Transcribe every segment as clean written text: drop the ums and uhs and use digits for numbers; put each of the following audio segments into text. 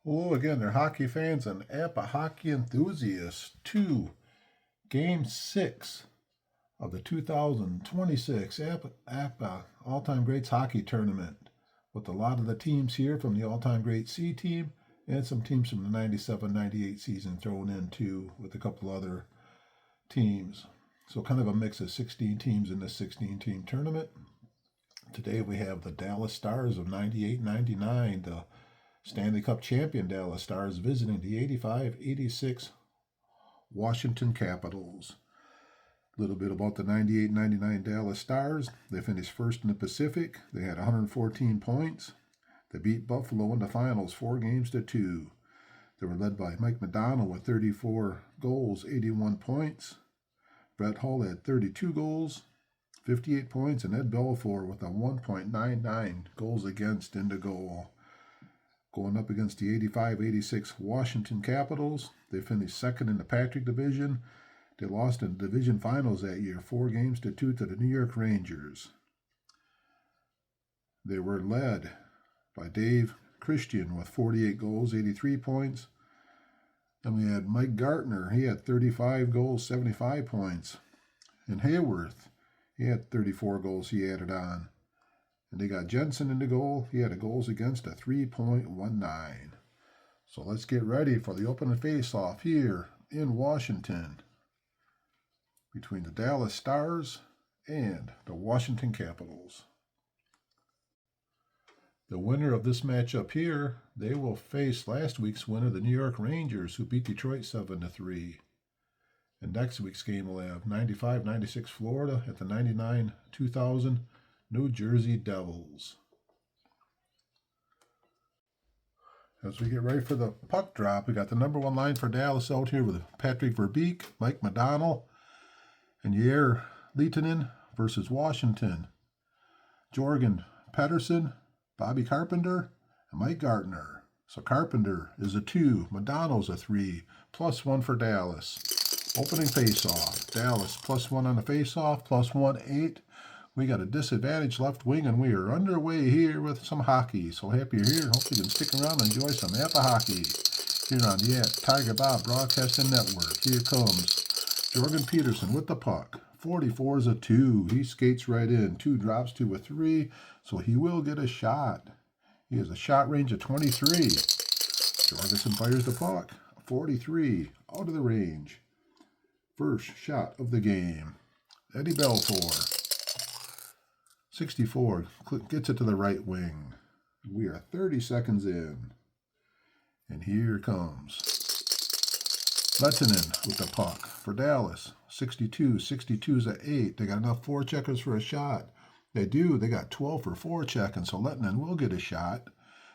Hello again, they're hockey fans and Apba Hockey enthusiasts to Game 6 of the 2026 Apba All-Time Greats Hockey Tournament, with a lot of the teams here from the All-Time Great C team and some teams from the 97-98 season thrown in too, with a couple other teams. So kind of a mix of 16 teams in this 16-team tournament. Today we have the Dallas Stars of 98-99, the Stanley Cup champion Dallas Stars visiting the 85-86 Washinton Capitals. A little bit about the 98-99 Dallas Stars. They finished first in the Pacific. They had 114 points. They beat Buffalo in the finals 4-2. They were led by Mike McDonald with 34 goals, 81 points. Brett Hull had 32 goals, 58 points, and Ed Belfour with a 1.99 goals against in the goal. Going up against the 85-86 Washinton Capitals, they finished second in the Patrick Division. They lost in the division finals that year, 4-2 to the New York Rangers. They were led by Dave Christian with 48 goals, 83 points. Then we had Mike Gartner. He had 35 goals, 75 points. And Hayworth, he had 34 goals he added on. And they got Jensen in the goal. He had a goals against of 3.19. So let's get ready for the opening face-off here in Washington between the Dallas Stars and the Washinton Capitals. The winner of this matchup here, they will face last week's winner, the New York Rangers, who beat Detroit 7-3. And next week's game will have 95-96 Florida at the 99-2000 New Jersey Devils. As we get ready for the puck drop, we got the number one line for Dallas out here with Patrick Verbeek, Mike McDonald, and Yair Lehtinen versus Washington. Jorgen Pettersson, Bobby Carpenter, and Mike Gartner. So Carpenter is a 2, McDonald's a 3, +1 for Dallas. Opening face-off, Dallas +1 on the face-off, +1, 8. We got a disadvantaged left wing, and we are underway here with some hockey. So happy you're here. Hope you can stick around and enjoy some Apba Hockey here on the Tigerbob Broadcasting Network. Here comes Jorgen Peterson with the puck. 44 is a 2. He skates right in. 2 drops to a 3, so he will get a shot. He has a shot range of 23. Jorgensen fires the puck. 43 out of the range. First shot of the game. Eddie Belfour. 64 gets it to the right wing. We are 30 seconds in. And here comes Lehtinen with the puck for Dallas. 62. 62's at 8. They got enough forecheckers for a shot. They do. They got 12 for forechecking, so Lehtinen will get a shot.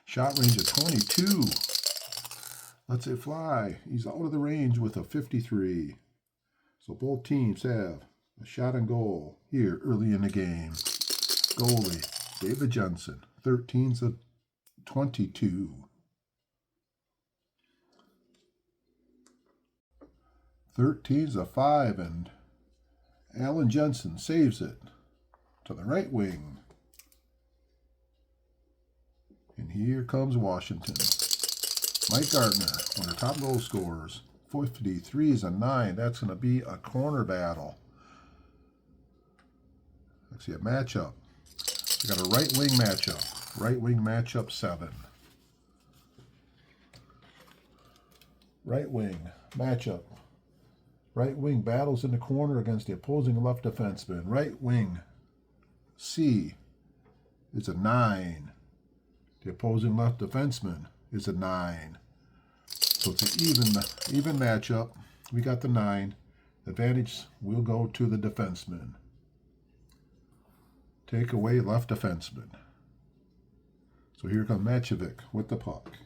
Shot range of 22. Lets it fly. He's out of the range with a 53. So both teams have a shot on goal here early in the game. Goalie, David Jensen, 13's a 22. 13's a 5, and Alan Jensen saves it to the right wing. And here comes Washington. Mike Gartner, one of the top goal scorers. 53's a 9. That's going to be a corner battle. Let's see a matchup. We got a right wing matchup. Right wing matchup 7. Right wing matchup. Right wing battles in the corner against the opposing left defenseman. Right wing C is a 9. The opposing left defenseman is a 9. So it's an even matchup. We got the 9. Advantage will go to the defenseman. Take away left defenseman. So here comes Matchevic with the puck.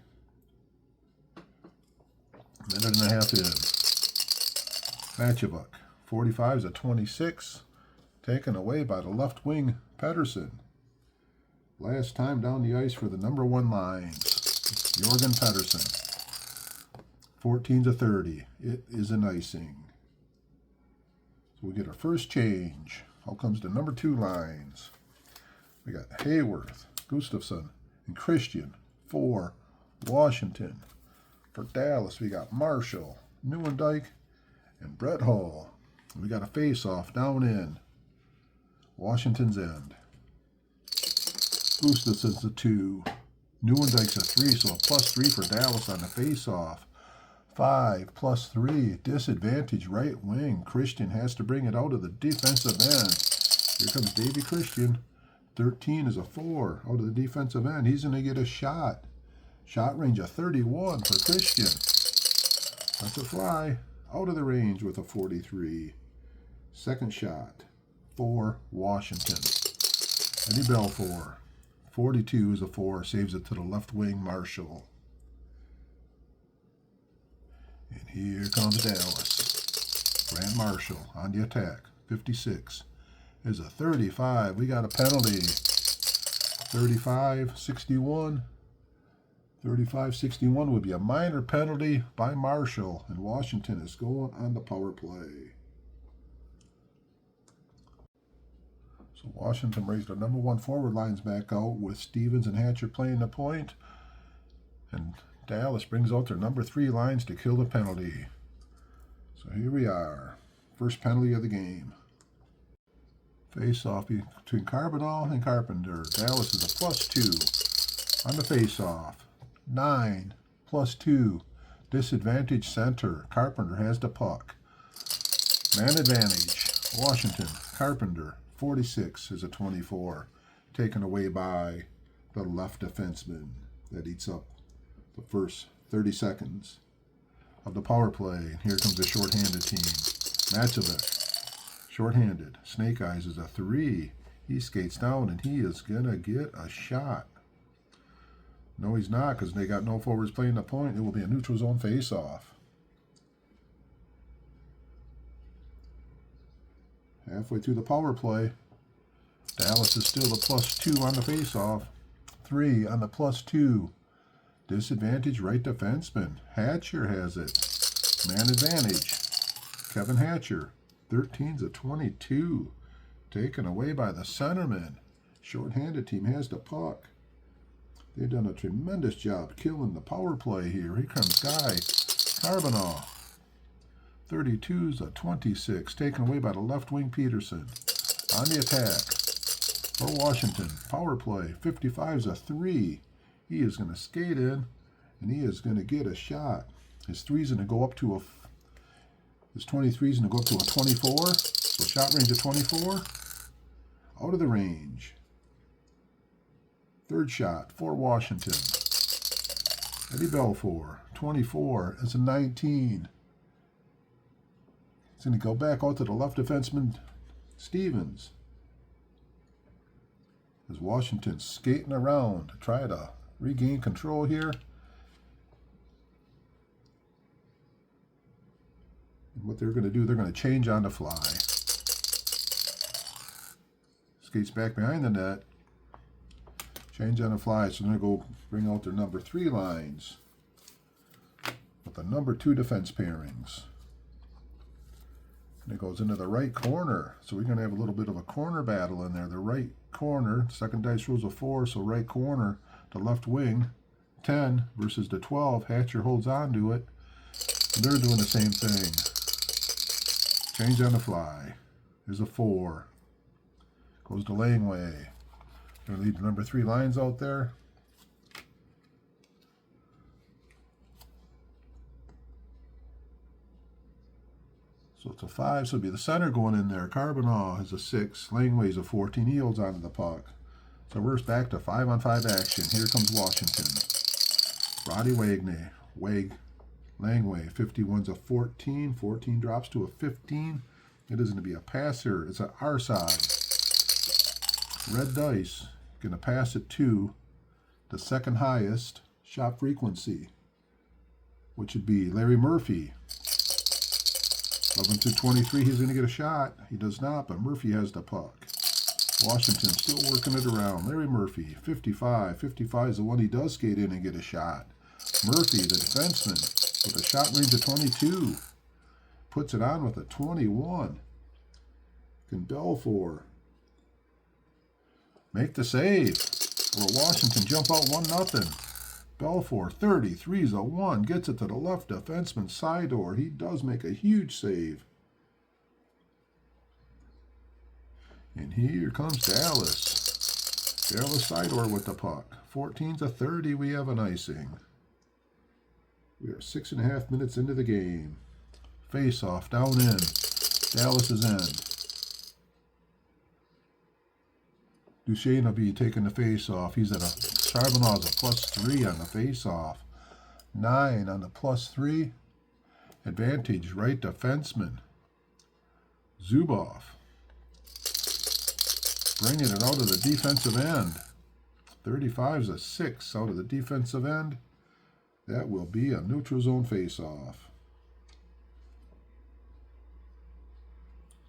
Minute and a half in. Matchevic, 45's a 26. Taken away by the left wing, Pettersson. Last time down the ice for the number one lines, Jorgen Pettersson. 14's a 30. It is an icing. So we get our first change. Out comes the number 2 lines. We got Hayworth, Gustafsson, and Christian for Washington. For Dallas, we got Marshall, Newendike, and Brett Hull. We got a face-off down in Washington's end. Gustafson's a 2. Newendike's a 3, so a +3 for Dallas on the face-off. 5 +3, disadvantage right wing. Christian has to bring it out of the defensive end. Here comes Davy Christian. 13 is a 4 out of the defensive end. He's going to get a shot. Shot range of 31 for Christian. That's a fly. Out of the range with a 43. Second shot for Washington. Eddie Belfour. 42 is a 4. Saves it to the left wing, Marshall. And here comes Dallas. Grant Marshall on the attack. 56 is a 35. We got a penalty. 35-61. 35-61 would be a minor penalty by Marshall. And Washington is going on the power play. So Washington brings their number 1 forward lines back out with Stevens and Hatcher playing the point. And Dallas brings out their number 3 lines to kill the penalty. So here we are. First penalty of the game. Face-off between Carbonell and Carpenter. Dallas is a +2 on the face-off. 9 +2. Disadvantage center. Carpenter has the puck. Man advantage. Washington. Carpenter. 46 is a 24. Taken away by the left defenseman. That eats up the first 30 seconds of the power play. And here comes the shorthanded team. Matchovic, shorthanded. Snake Eyes is a 3. He skates down and he is going to get a shot. No, he's not, because they got no forwards playing the point. It will be a neutral zone face-off. Halfway through the power play. Dallas is still a +2 on the face-off. 3 on the +2. Disadvantage right defenseman. Hatcher has it. Man advantage. Kevin Hatcher. 13's a 22. Taken away by the centerman. Short-handed team has the puck. They've done a tremendous job killing the power play here. Here comes Guy Carbonell. 32's a 26. Taken away by the left wing Peterson. On the attack for Washington. Power play. 55's a 3. He is going to skate in, and he is going to get a shot. His 3's going to go up to his 23's going to go up to a 24. So shot range of 24. Out of the range. Third shot for Washington. Eddie Belfour. 24. It's a 19. It's going to go back out to the left defenseman, Stevens. As Washington skating around to try to regain control here. And what they're going to do, they're going to change on the fly. Skates back behind the net. Change on the fly. So they're going to go bring out their number 3 lines with the number 2 defense pairings. And it goes into the right corner. So we're going to have a little bit of a corner battle in there. The right corner, second dice rolls a 4, so right corner, the left wing, 10 versus the 12. Hatcher holds on to it. And they're doing the same thing. Change on the fly. There's a 4. Goes to Langway. Going to leave the number 3 lines out there. So it's a 5, so it'll be the center going in there. Carbonell is a 6. Langway is a 14. He holds onto the puck. So we're back to 5-on-5 action. Here comes Washington. Roddy Wagney. Langway. 51's a 14. 14 drops to a 15. It is going to be a passer. It's an our side. Red dice. Going to pass it to the second highest shot frequency, which would be Larry Murphy. 11-23, he's going to get a shot. He does not, but Murphy has the puck. Washington still working it around. Larry Murphy, 55. 55 is the one he does skate in and get a shot. Murphy, the defenseman, with a shot range of 22. Puts it on with a 21. Can Belfour make the save? Or Washington jump out 1-0. Belfour, 33's a 1. Gets it to the left defenseman, Sidor. He does make a huge save. And here comes Dallas. Dallas Sidor with the puck. 14's a 30. We have an icing. We are 6.5 minutes into the game. Face off, down in. Dallas's end. Duchesne will be taking the face off. He's at a Charbonnet's a +3 on the face off. 9 on the +3. Advantage, right defenseman. Zubov. Bringing it out of the defensive end. 35's a 6 out of the defensive end. That will be a neutral zone face-off.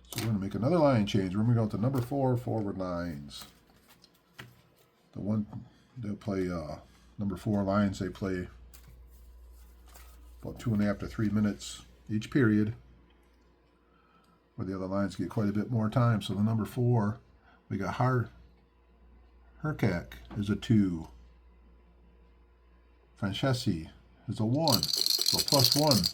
So we're going to make another line change. We're going to go to number 4 forward lines. The one they'll play number 4 lines. They play about 2.5 to 3 minutes each period. Where the other lines get quite a bit more time. So the number 4, we got Herkak is a 2. Francesi is a 1. So +1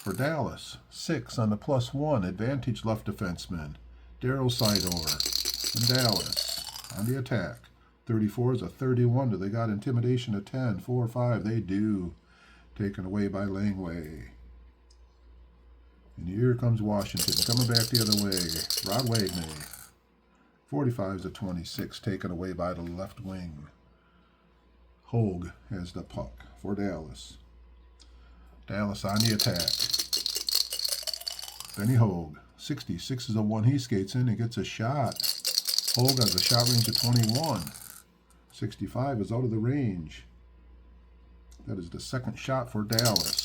for Dallas. 6 on the +1. Advantage left defenseman. Daryl Sidor and Dallas on the attack. 34 is a 31. Do they got intimidation at 10? 4-5. They do. Taken away by Langway. And here comes Washington. Coming back the other way. Rod Wagney. 45 is a 26. Taken away by the left wing. Hogue has the puck for Dallas. Dallas on the attack. Benny Hogue. 66 is a 1. He skates in and gets a shot. Hogue has a shot range of 21. 65 is out of the range. That is the second shot for Dallas.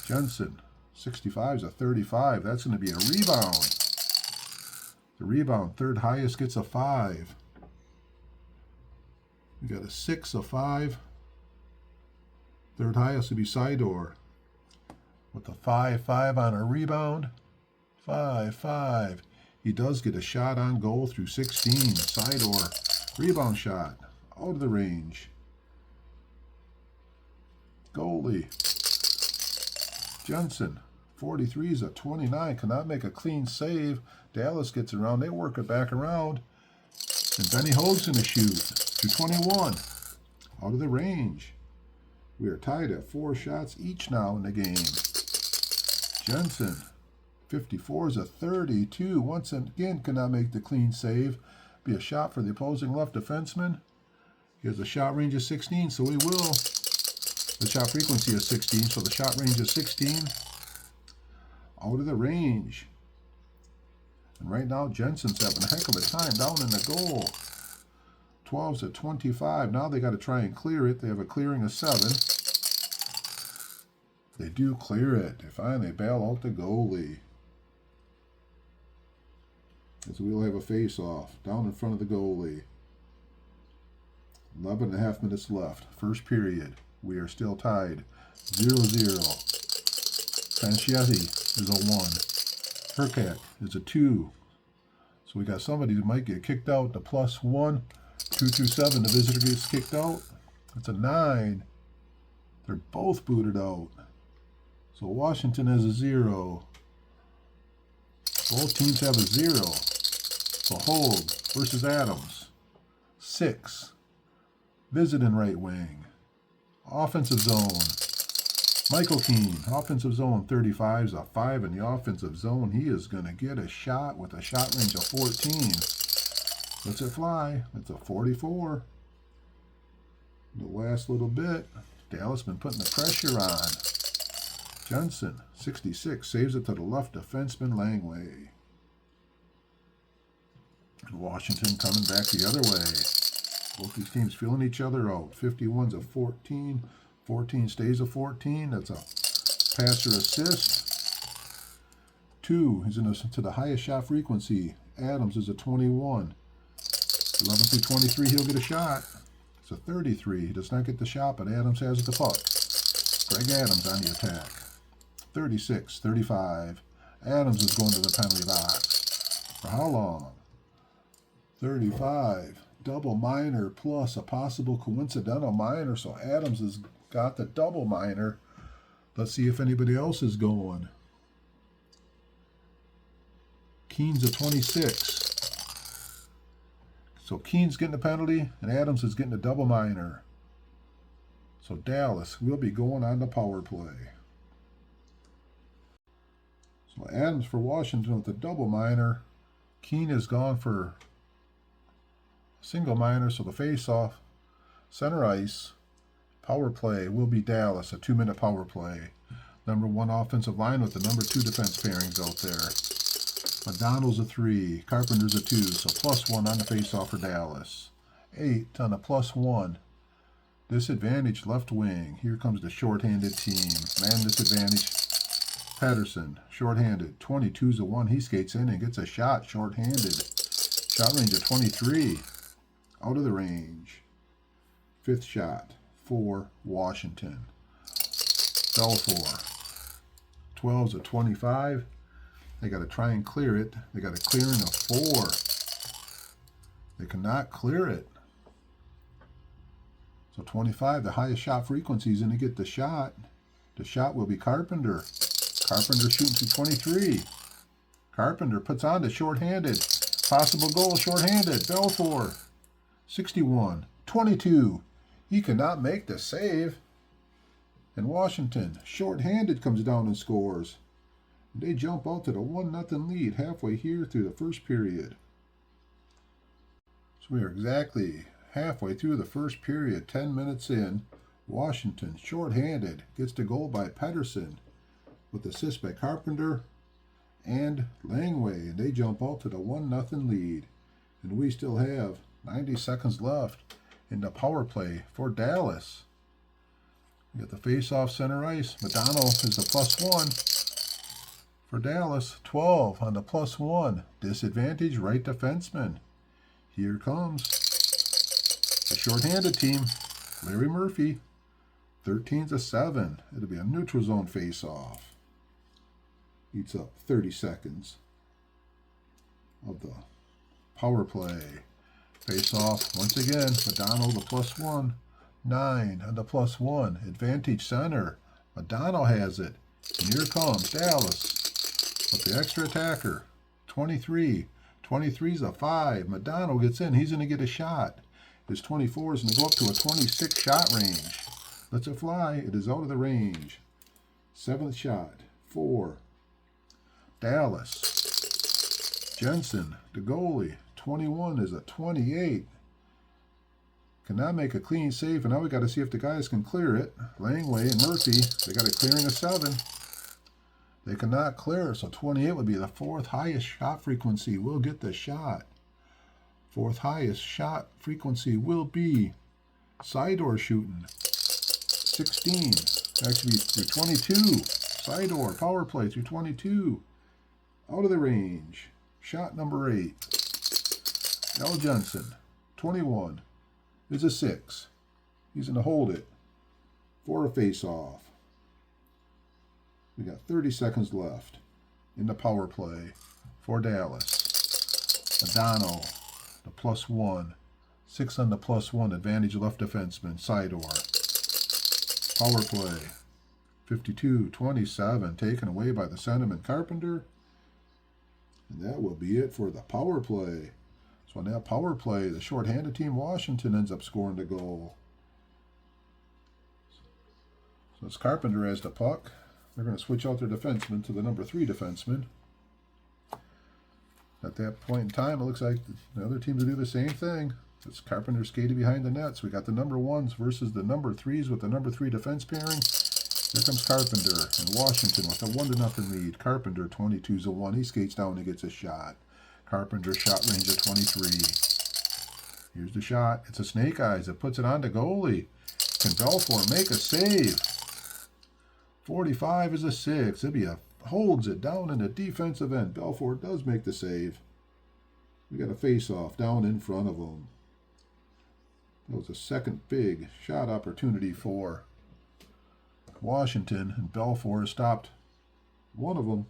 Jensen. 65 is a 35. That's going to be a rebound. The rebound, third highest, gets a 5. We got a 6, a 5. Third highest would be Sidor. With a 5-5 on a rebound. 5-5. He does get a shot on goal through 16. Sidor. Rebound shot. Out of the range. Goalie. Jensen. 43 is a 29. Cannot make a clean save. Dallas gets around. They work it back around. And Benny Hogue's in the shoot. To 21. Out of the range. We are tied at 4 shots each now in the game. Jensen. 54 is a 32. Once again cannot make the clean save. Be a shot for the opposing left defenseman. He has a shot range of 16, so he will. The shot frequency is 16, so the shot range is 16. Out of the range. And right now, Jensen's having a heck of a time down in the goal. 12's at 25. Now they got to try and clear it. They have a clearing of 7. They do clear it. They finally bail out the goalie. And so we'll have a face-off down in front of the goalie. 11.5 minutes left. First period. We are still tied. 0-0. Francesi is a 1. Herkak is a 2. So we got somebody who might get kicked out. The +1. 2-7. The visitor gets kicked out. It's a 9. They're both booted out. So Washington has a 0. Both teams have a 0. So Hogue versus Adams. 6. Visiting right wing. Offensive zone. Michael Keane, offensive zone. 35 is a 5 in the offensive zone. He is going to get a shot with a shot range of 14. Lets it fly. It's a 44. The last little bit. Dallas been putting the pressure on. Jensen, 66, saves it to the left defenseman Langway. Washington coming back the other way. Both these teams feeling each other out. 51's a 14. 14 stays a 14. That's a passer assist. 2 is to the highest shot frequency. Adams is a 21. 11 through 23, he'll get a shot. It's a 33. He does not get the shot, but Adams has the puck. Greg Adams on the attack. 36, 35. Adams is going to the penalty box. For how long? 35. double minor plus a possible coincidental minor. So Adams has got the double minor. Let's see if anybody else is going. Keene's a 26. So Keene's getting a penalty, and Adams is getting a double minor. So Dallas will be going on the power play. So Adams for Washington with a double minor. Keene is gone for a single minor, so the face-off, center ice, power play will be Dallas, a 2-minute power play. Number 1 offensive line with the number 2 defense pairings out there. McDonald's a 3, Carpenter's a 2, so +1 on the face-off for Dallas. 8 on the +1. Disadvantage left wing. Here comes the shorthanded team. Man disadvantage. Patterson, shorthanded. 22's a 1. He skates in and gets a shot shorthanded. Shot range of 23. Out of the range. 5th shot for Washington. Belfour. 12's a 25. They got to try and clear it. They got a clearing of 4. They cannot clear it. So 25, the highest shot frequency is going to get the shot. The shot will be Carpenter. Carpenter shooting through 23. Carpenter puts on the shorthanded. Possible goal shorthanded. Belfour. 61. 22. He cannot make the save. And Washington, shorthanded, comes down and scores. They jump out to the 1-0 lead halfway here through the first period. So we are exactly halfway through the first period, 10 minutes in. Washington, shorthanded, gets the goal by Pedersen with assist by Carpenter and Langway. And they jump out to the 1-0 lead. And we still have 90 seconds left in the power play for Dallas. We got the face-off center ice. Madonna is the +1. For Dallas, 12 on the +1. Disadvantage right defenseman. Here comes the shorthanded team. Larry Murphy. 13's a 7. It'll be a neutral zone face-off. Eats up 30 seconds of the power play. Face-off once again. Madonna the +1. 9 on the +1. Advantage center. Madonna has it. And here comes Dallas. With the extra attacker, 23. 23's a 5. Madonna gets in. He's going to get a shot. His 24 is going to go up to a 26 shot range. Lets it fly. It is out of the range. 7th shot. 4. Dallas. Jensen, the goalie. 21 is a 28. Cannot make a clean save. And now we got to see if the guys can clear it. Langway and Murphy, they got a clearing of 7. They cannot clear, so 28 would be the 4th highest shot frequency. We'll get the shot. 4th highest shot frequency will be Sidor shooting. 16. Actually, through 22. Sidor, power play through 22. Out of the range. Shot number 8. L. Jensen, 21, is a 6. He's going to hold it for a face-off. We got 30 seconds left in the power play for Dallas. Adano, the +1. 6 on the +1. Advantage left defenseman. Sidor. Power play. 52-27. Taken away by the centerman Carpenter. And that will be it for the power play. So on that power play, the shorthanded team Washington ends up scoring the goal. So it's Carpenter has the puck. They're going to switch out their defenseman to the number 3 defenseman. At that point in time, it looks like the other teams will do the same thing. It's Carpenter skating behind the nets. We got the number 1s versus the number 3s with the number 3 defense pairing. Here comes Carpenter and Washington with a 1-0 lead. Carpenter, 22's a 1. He skates down and gets a shot. Carpenter shot range of 23. Here's the shot. It's a snake eyes. It puts it on the goalie. Can Belfour make a save? 45 is a 6. Ibia holds it down in the defensive end. Belfour does make the save. We got a face-off down in front of him. That was a second big shot opportunity for Washington, and Belfour has stopped one of them.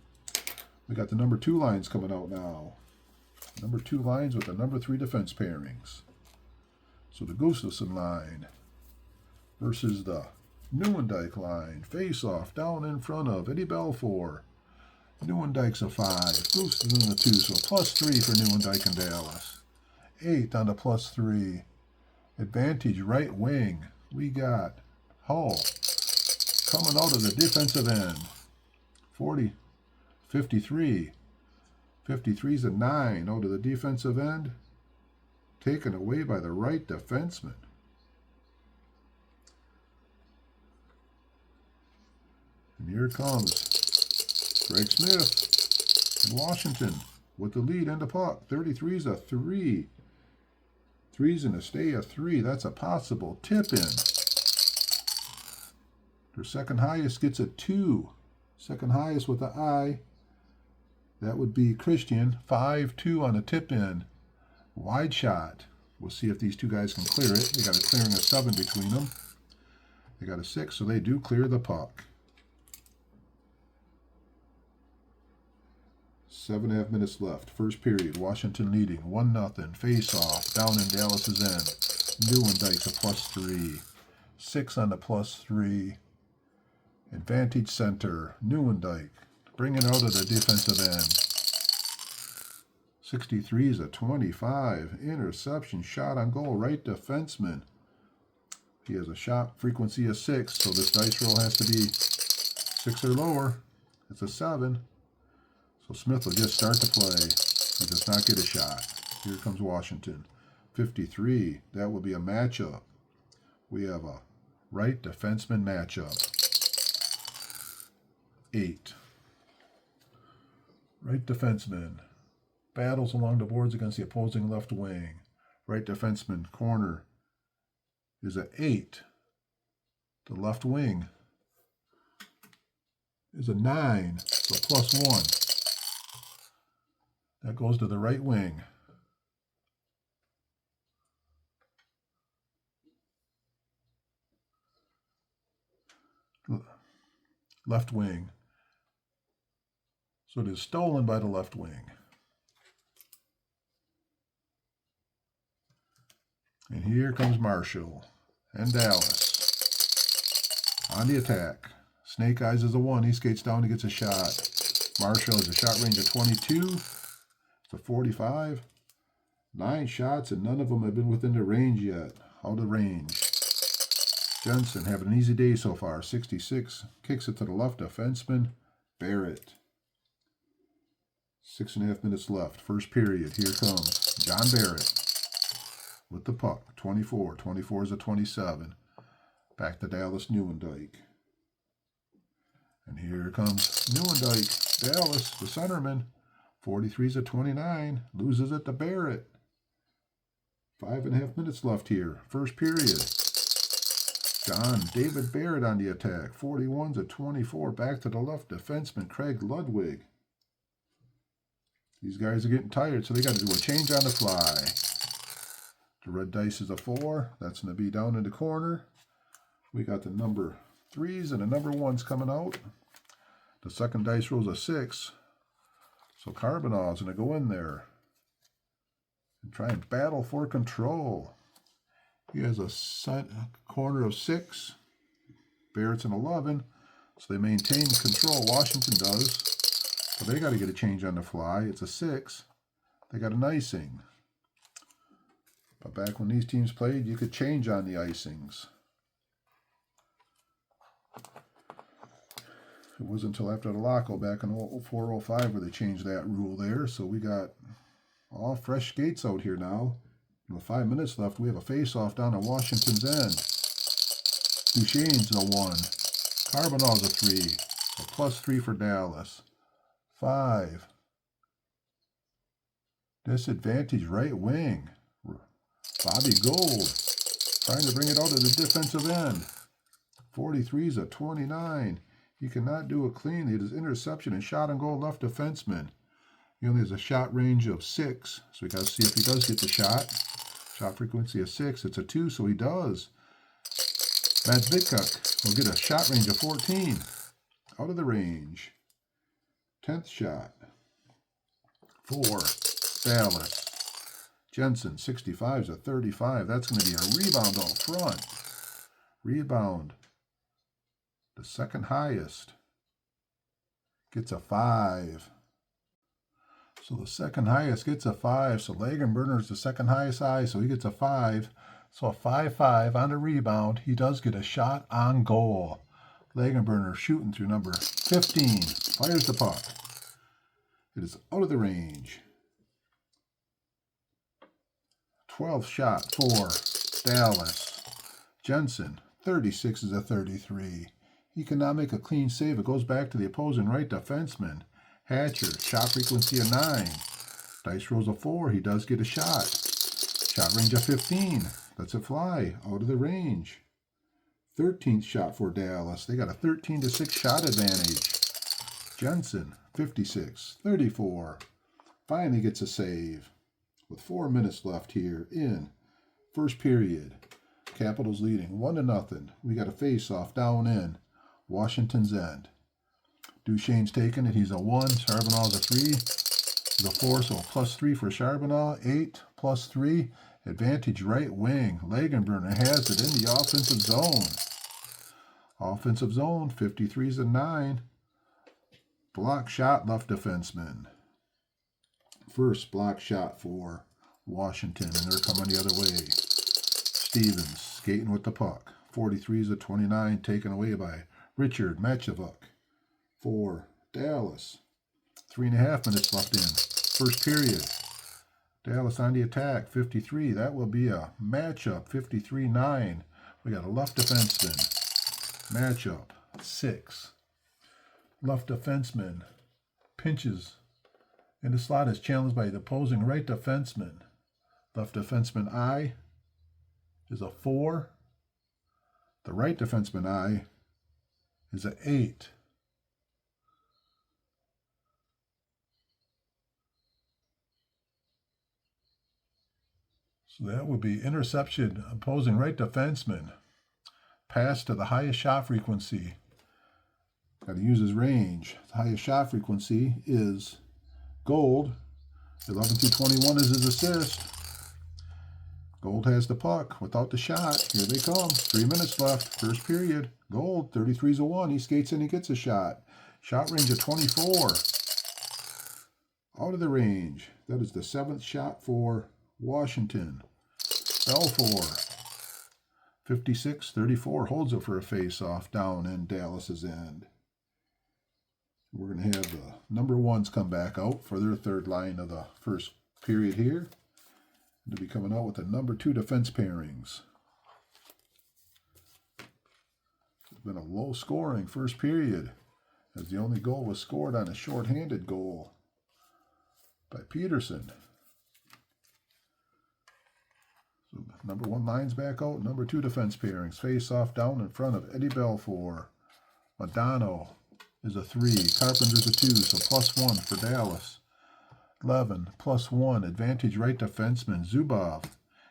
We got the number 2 lines coming out now. Number 2 lines with the number 3 defense pairings. So the Gustafson line versus the Newendijk line. Face off down in front of Eddie Belfour. Newendijk's a 5. Gustafson a 2. So +3 for Newendijk and Dallas. 8 on the +3. Advantage right wing. We got Hull coming out of the defensive end. 53. 53's a 9 out of the defensive end. Taken away by the right defenseman. And here comes Greg Smith in Washington with the lead and the puck. 33's a 3. 3's going to stay a 3. That's a possible tip in. Their second highest gets a 2. Second highest with the I. That would be Christian. 5-2 on a tip in. Wide shot. We'll see if these two guys can clear it. They got a clearing of 7 between them. They got a 6, so they do clear the puck. 7.5 minutes left. First period. Washington leading 1-0. Face off down in Dallas's end. Newendijk's a +3. 6 on the +3. Advantage center. Newendijk bringing out of the defensive end. 63 is a 25. Interception, shot on goal, right defenseman. He has a shot frequency of 6, so this dice roll has to be 6 or lower. It's a 7. So Smith will just start to play. He does not get a shot. Here comes Washington. 53. That will be a matchup. We have a right defenseman matchup. 8. Right defenseman battles along the boards against the opposing left wing. Right defenseman corner is a 8. The left wing is a 9, so +1. That goes to the right wing. Left wing. So it is stolen by the left wing. And here comes Marshall and Dallas on the attack. Snake Eyes is a 1. He skates down and gets a shot. Marshall has a shot range of 22. It's a 45. 9 shots, and none of them have been within the range yet. Out of range. Jensen having an easy day so far. 66. Kicks it to the left defenseman. Barrett. 6.5 minutes left. First period. Here comes John Barrett with the puck. 24. 24 is a 27. Back to Dallas Newendijk. And here comes Newendijk. Dallas, the centerman. 43 is a 29. Loses it to Barrett. 5.5 minutes left here. First period. John David Barrett on the attack. 41's a 24. Back to the left defenseman, Craig Ludwig. These guys are getting tired, so they got to do a change on the fly. The red dice is a 4. That's going to be down in the corner. We got the number 3s and the number 1s coming out. The second dice roll is a 6. So Carbonaw's going to go in there and try and battle for control. He has a corner of 6. Barrett's an 11. So they maintain control. Washington does. So they got to get a change on the fly. It's a 6. They got an icing. But back when these teams played, you could change on the icings. It wasn't until after the lockout back in 04-05 where they changed that rule there. So we got all fresh skates out here now. With 5 minutes left, we have a face-off down at Washington's end. Duchesne's a 1. Carbonaw's a 3. A +3 for Dallas. 5. Disadvantage right wing. Bobby Gold trying to bring it out of the defensive end. 43's a 29. He cannot do a clean. It is interception and shot on goal left defenseman. He only has a shot range of 6, so we got to see if he does get the shot. Shot frequency of 6. It's a 2, so he does. Matt Vidkuk will get a shot range of 14. Out of the range. 10th shot. 4. Dallas. Jensen, 65 is a 35. That's going to be a rebound out front. Rebound. The second highest gets a 5. So the second highest gets a 5. So Lagenburner is the second highest I, so he gets a 5. So a 5-5 on the rebound. He does get a shot on goal. Lagenburner shooting through number 15. Fires the puck. It is out of the range. 12th shot for Dallas. Jensen, 36 is a 33. He cannot make a clean save. It goes back to the opposing right defenseman. Hatcher, shot frequency of 9. Dice rolls a 4. He does get a shot. Shot range of 15. That's a fly. Out of the range. 13th shot for Dallas. They got a 13-6 shot advantage. Jensen, 56, 34. Finally gets a save. With 4 minutes left here in first period. Capitals leading 1-0. We got a face-off down in Washington's end. Duchesne's taking it. He's a 1. Charbonnel's a 3. He's a 4, so a +3 for Charbonnel. 8 + 3. Advantage right wing. Lagenburner has it in the offensive zone. Offensive zone. 53 is a 9. Block shot left defenseman. First block shot for Washington, and they're coming the other way. Stevens skating with the puck. 43 is a 29, taken away by Richard Matchevuk for Dallas. 3.5 minutes left in first period. Dallas on the attack, 53. That will be a matchup, 53-9. We got a left defenseman. Matchup, 6. Left defenseman pinches in the slot, is challenged by the opposing right defenseman. Left defenseman I is a 4. The right defenseman I is an 8. So that would be interception, opposing right defenseman. Pass to the highest shot frequency. Got to use his range. The highest shot frequency is Gold. 11 through 21 is his assist. Gold has the puck without the shot. Here they come. 3 minutes left. First period. Gold, 33 is a 1. He skates in, he gets a shot. Shot range of 24. Out of the range. That is the 7th shot for Washington. Belfour. 56-34 holds it for a face-off down in Dallas's end. We're going to have the number 1s come back out for their third line of the first period here. They'll be coming out with the number 2 defense pairings. It's been a low-scoring first period, as the only goal was scored on a shorthanded goal by Peterson. So number 1 line's back out, number 2 defense pairings. Face-off down in front of Eddie Belfour. Madano is a 3. Carpenter's a 2, so +1 for Dallas. 11 +1, advantage right defenseman Zubov.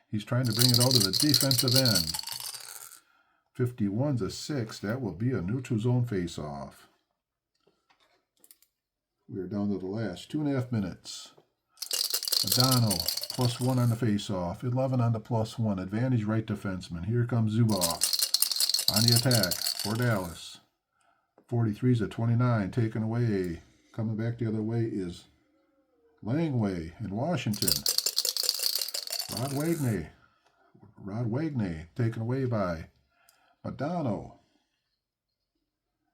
He's trying to bring it out of the defensive end. 51's a 6. That will be a neutral zone face-off. We are down to the last 2.5 minutes. Madano +1 on the face-off. 11 on the +1, advantage right defenseman. Here comes Zubov on the attack for Dallas. 43's a 29, taken away. Coming back the other way is Langway in Washington. Rod Wagney taken away by Madano.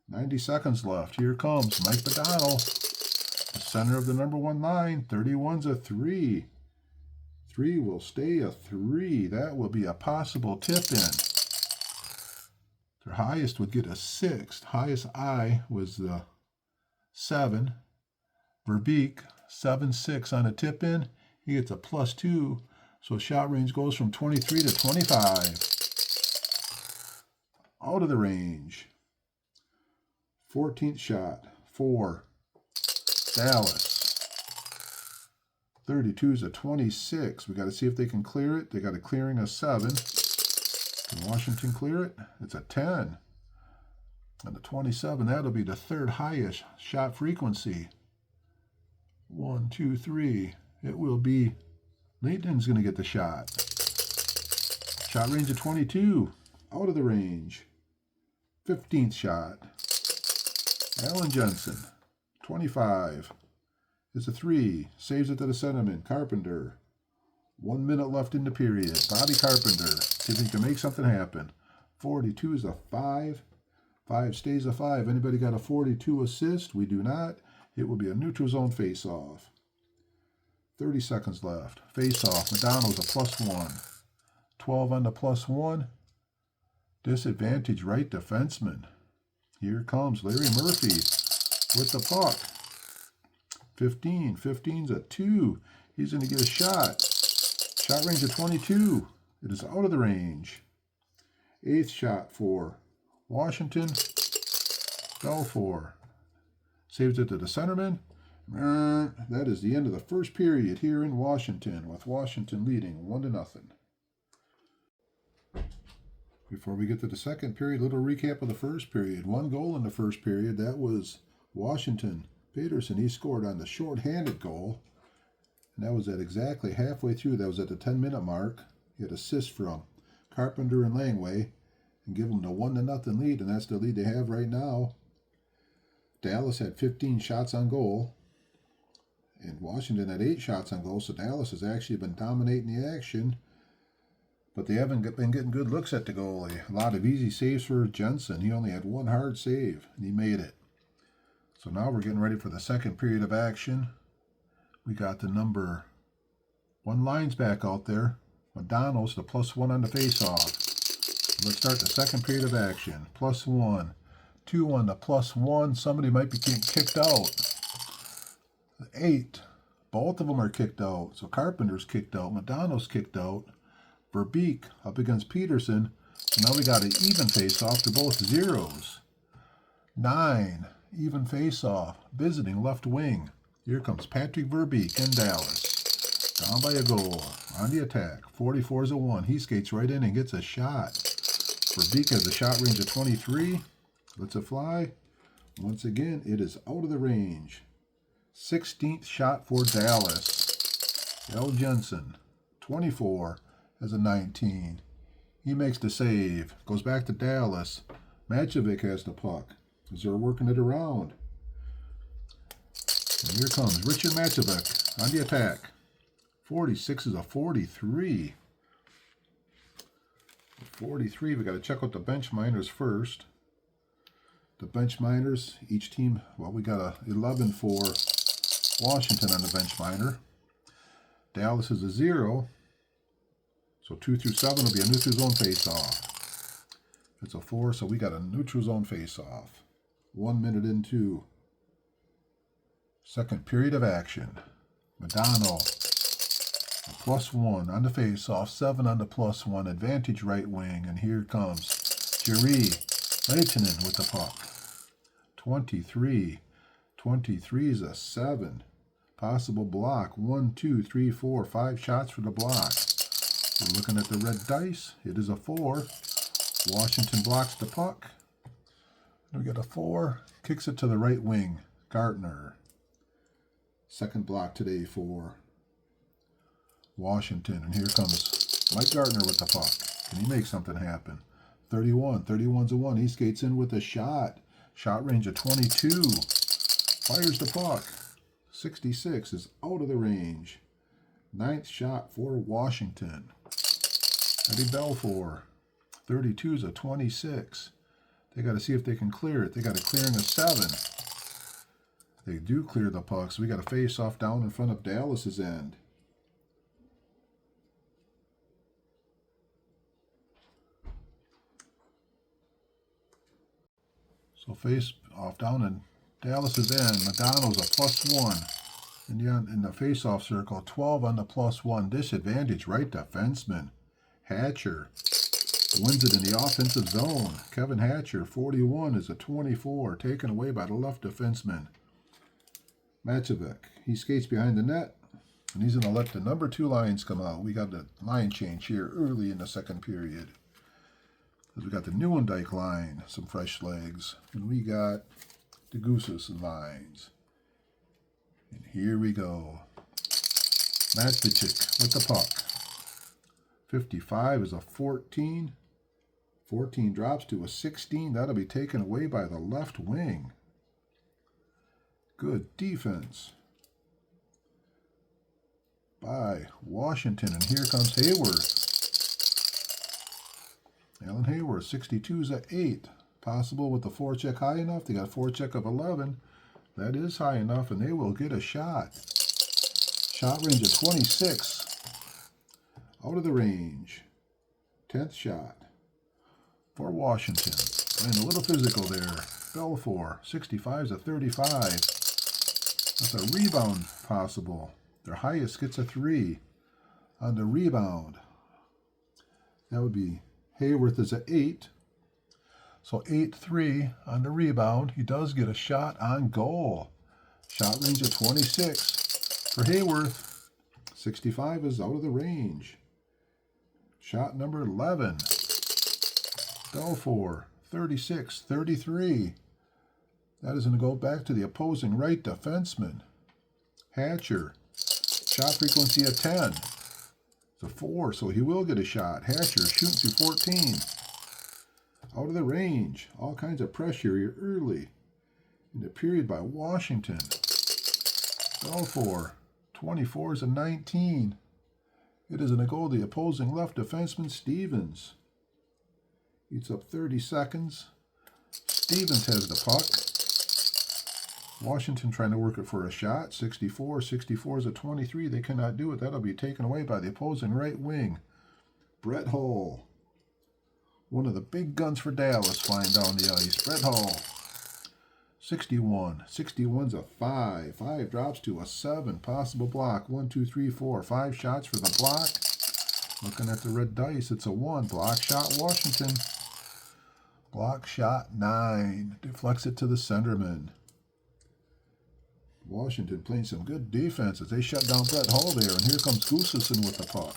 90 seconds left. Here comes Mike Madano, the center of the number 1 line. 31's a 3. 3 will stay a 3. That will be a possible tip-in. Their highest would get a 6. Highest I was the 7. Verbeek, 7-6 on a tip-in. He gets a +2. So shot range goes from 23 to 25. Out of the range. 14th shot for Dallas. 32's a 26. We got to see if they can clear it. They got a clearing of 7. Can Washington clear it? It's a 10. And the 27, that'll be the 3rd highest shot frequency. 1, 2, 3. It will be Leighton's going to get the shot. Shot range of 22. Out of the range. 15th shot. Alan Jensen. 25. It's a 3. Saves it to the centerman. Carpenter. 1 minute left in the period. Bobby Carpenter. See if he can make something happen. 42 is a 5. 5 stays a 5. Anybody got a 42 assist? We do not. It will be a neutral zone face-off. 30 seconds left. Face-off. Madonna's a +1. 12 on the +1. Disadvantage right defenseman. Here comes Larry Murphy with the puck. 15. 15's a 2. He's going to get a shot. Shot range of 22. It is out of the range. 8th shot for Washington. Fell for. Saves it to the centerman. That is the end of the first period here in Washington, with Washington leading 1-0. Before we get to the second period, little recap of the first period. 1 goal in the first period. That was Washington. Peterson, he scored on the short-handed goal. And that was at exactly halfway through. That was at the 10-minute mark. He had assists from Carpenter and Langway and give them the 1-0 lead, and that's the lead they have right now. Dallas had 15 shots on goal, and Washington had 8 shots on goal, so Dallas has actually been dominating the action. But they haven't been getting good looks at the goalie. A lot of easy saves for Jensen. He only had 1 hard save, and he made it. So now we're getting ready for the second period of action. We got the number 1 lines back out there. Madonna's the +1 on the face-off. Let's start the second period of action. +1. 2 on the +1. Somebody might be getting kicked out. 8. Both of them are kicked out. So Carpenter's kicked out. Madonna's kicked out. Verbeek up against Peterson. So now we got an even face-off. They're both 0s. 9. Even face-off. Visiting left wing. Here comes Patrick Verbeek in Dallas. Down by a goal. On the attack. 44 is a 1. He skates right in and gets a shot. Verbeek has a shot range of 23. Lets it fly. Once again, it is out of the range. 16th shot for Dallas. Al Jensen. 24 has a 19. He makes the save. Goes back to Dallas. Matchovic has the puck as they're working it around. And here comes Richard Matchovic on the attack. 46 is a 43. 43, we got to check out the bench minors first. The bench minors, each team, well, we got a 11 for Washington on the bench minor. Dallas is a 0. So 2 through 7 will be a neutral zone face-off. It's a 4, so we got a neutral zone face-off. 1 minute into second period of action. Madonna, a +1 on the face-off, 7 on the +1, advantage right wing, and here comes Jerry Lehtinen with the puck. 23. 23 is a 7. Possible block. 1, 2, 3, 4, 5 shots for the block. We're looking at the red dice. It is a 4. Washington blocks the puck. We got a 4. Kicks it to the right wing. Gartner. Second block today for Washington. And here comes Mike Gartner with the puck. Can he make something happen? 31. 31's a 1. He skates in with a shot. Shot range of 22. Fires the puck. 66 is out of the range. 9th shot for Washington. Eddie Belfour. 32 is a 26. They got to see if they can clear it. They got a clearing of 7. They do clear the puck, so we got a face-off down in front of Dallas's end. So face-off down in Dallas's end. Madonna's a +1. In the face-off circle, 12 on the +1. Disadvantage right defenseman. Hatcher wins it in the offensive zone. Kevin Hatcher, 41, is a 24, taken away by the left defenseman. Matchovic, he skates behind the net, and he's going to let the number 2 lines come out. We got the line change here early in the second period. Because we got the Newendike line, some fresh legs, and we got the Gooses lines. And here we go. Matvichik with the puck. 55 is a 14. 14 drops to a 16. That'll be taken away by the left wing. Good defense by Washington. And here comes Hayworth. Alan Hayworth, 62 is a 8. Possible with the forecheck high enough. They got a forecheck of 11. That is high enough, and they will get a shot. Shot range of 26. Out of the range. 10th shot for Washington. Playing a little physical there. Belfour, 65 is a 35. That's a rebound possible. Their highest gets a 3 on the rebound. That would be Hayworth is a 8. So 8-3 on the rebound. He does get a shot on goal. Shot range of 26 for Hayworth. 65 is out of the range. Shot number 11. Belfour, 36, 33. That is going to go back to the opposing right defenseman. Hatcher, shot frequency of 10. It's a 4, so he will get a shot. Hatcher shooting through 14. Out of the range. All kinds of pressure here early in the period by Washington. Belfour, 24 is a 19. It is going to go to the opposing left defenseman, Stevens. Eats up 30 seconds. Stevens has the puck. Washington trying to work it for a shot. 64. 64 is a 23. They cannot do it. That'll be taken away by the opposing right wing. Brett Hull. One of the big guns for Dallas flying down the ice. Brett Hull. 61. 61's a 5. 5 drops to a 7. Possible block. 1, 2, 3, 4. 5 shots for the block. Looking at the red dice, it's a 1. Block shot, Washington. Block shot, 9. Deflects it to the centerman. Washington playing some good defense as they shut down Brett Hull there. And here comes Gustafsson with the puck.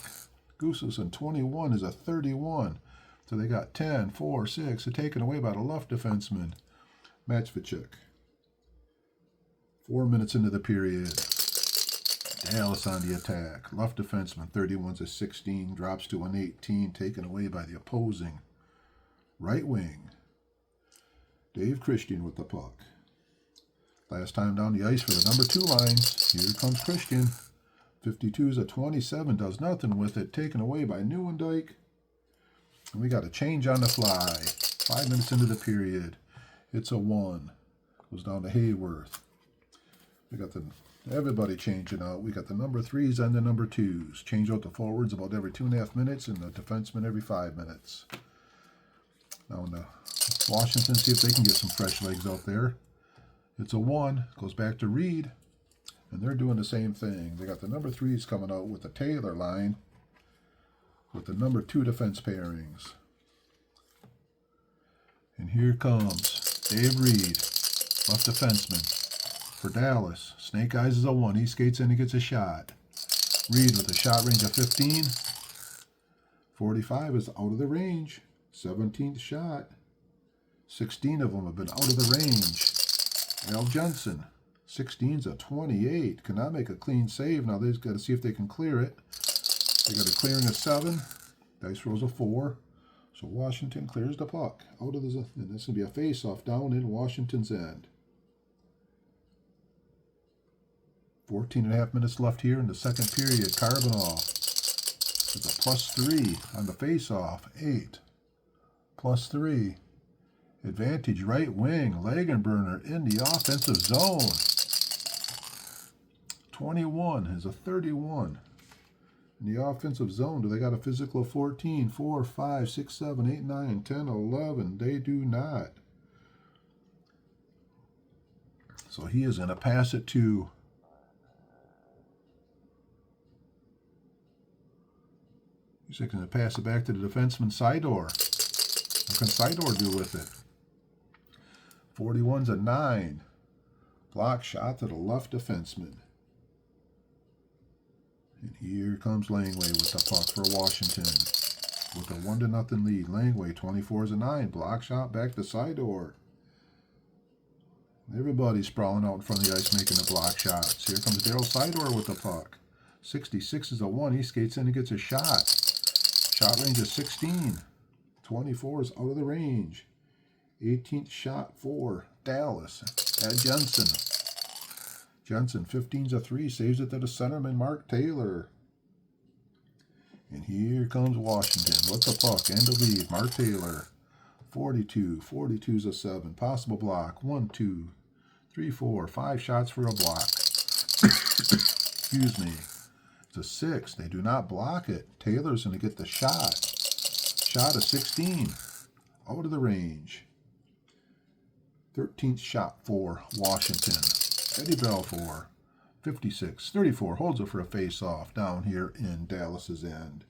Gustafsson, 21 is a 31. So they got 10, 4, 6. They're taken away by the left defenseman, Matvichik. 4 minutes into the period. Dallas on the attack. Left defenseman, 31's a 16. Drops to an 18. Taken away by the opposing right wing. Dave Christian with the puck. Last time down the ice for the number 2 lines. Here comes Christian. 52 is a 27. Does nothing with it. Taken away by Neuendijk. And we got a change on the fly. 5 minutes into the period. It's a 1. Goes down to Hayworth. We got everybody changing out. We got the number 3s and the number 2s. Change out the forwards about every 2.5 minutes and the defensemen every 5 minutes. Now in the Washington, see if they can get some fresh legs out there. It's a 1. Goes back to Reed. And they're doing the same thing. They got the number 3s coming out with the Taylor line with the number 2 defense pairings. And here comes Dave Reed, left defenseman for Dallas. Snake Eyes is a 1. He skates in, he gets a shot. Reed with a shot range of 15. 45 is out of the range. 17th shot. 16 of them have been out of the range. Al Jensen, 16's a 28. Cannot make a clean save. Now they've got to see if they can clear it. They got a clearing of 7. Dice rolls a 4. So Washington clears the puck out of the. And this will be a face-off down in Washington's end. 14.5 minutes left here in the second period. Carbonall is a +3 on the face-off. 8. +3. Advantage right wing. Lagenburner in the offensive zone. 21 is a 31. In the offensive zone, do they got a physical of 14? 4, 5, 6, 7, 8, 9, 10, 11. They do not. So he is going to pass it to he's going to pass it back to the defenseman Sidor. What can Sidor do with it? 41's a 9. Block shot to the left defenseman. And here comes Langway with the puck for Washington. With a 1-0 lead. Langway, 24's a 9. Block shot back to Sidor. Everybody's sprawling out in front of the ice making the block shots. Here comes Daryl Sidor with the puck. 66 is a 1. He skates in and gets a shot. Shot range is 16. 24 is out of the range. 18th shot for Dallas at Jensen. Jensen, 15's a 3, saves it to the centerman, Mark Taylor. And here comes Washington with the puck and the lead. Mark Taylor, 42. 42's a 7. Possible block. 1, 2, 3, 4, 5 shots for a block. Excuse me. It's a 6. They do not block it. Taylor's going to get the shot. Shot of 16. Out of the range. 13th shot for Washington. Eddie Belfour, 56. 34 holds it for a face-off down here in Dallas's end.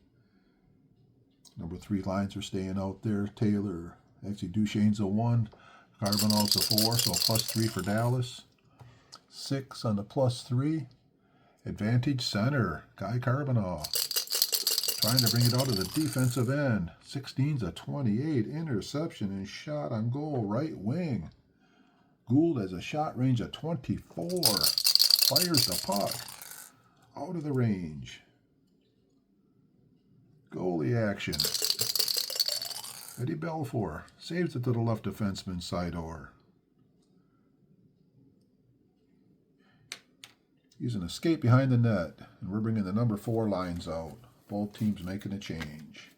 Number 3 lines are staying out there. Taylor, actually Duchesne's a 1. Carbonell's a 4, so +3 for Dallas. 6 on the +3. Advantage center, Guy Carbonell. Trying to bring it out of the defensive end. 16's a 28. Interception and shot on goal, right wing. Gould has a shot range of 24. Fires the puck out of the range. Goalie action. Eddie Belfour saves it to the left defenseman, Sidor. He's an escape behind the net, and we're bringing the number 4 lines out. Both teams making a change.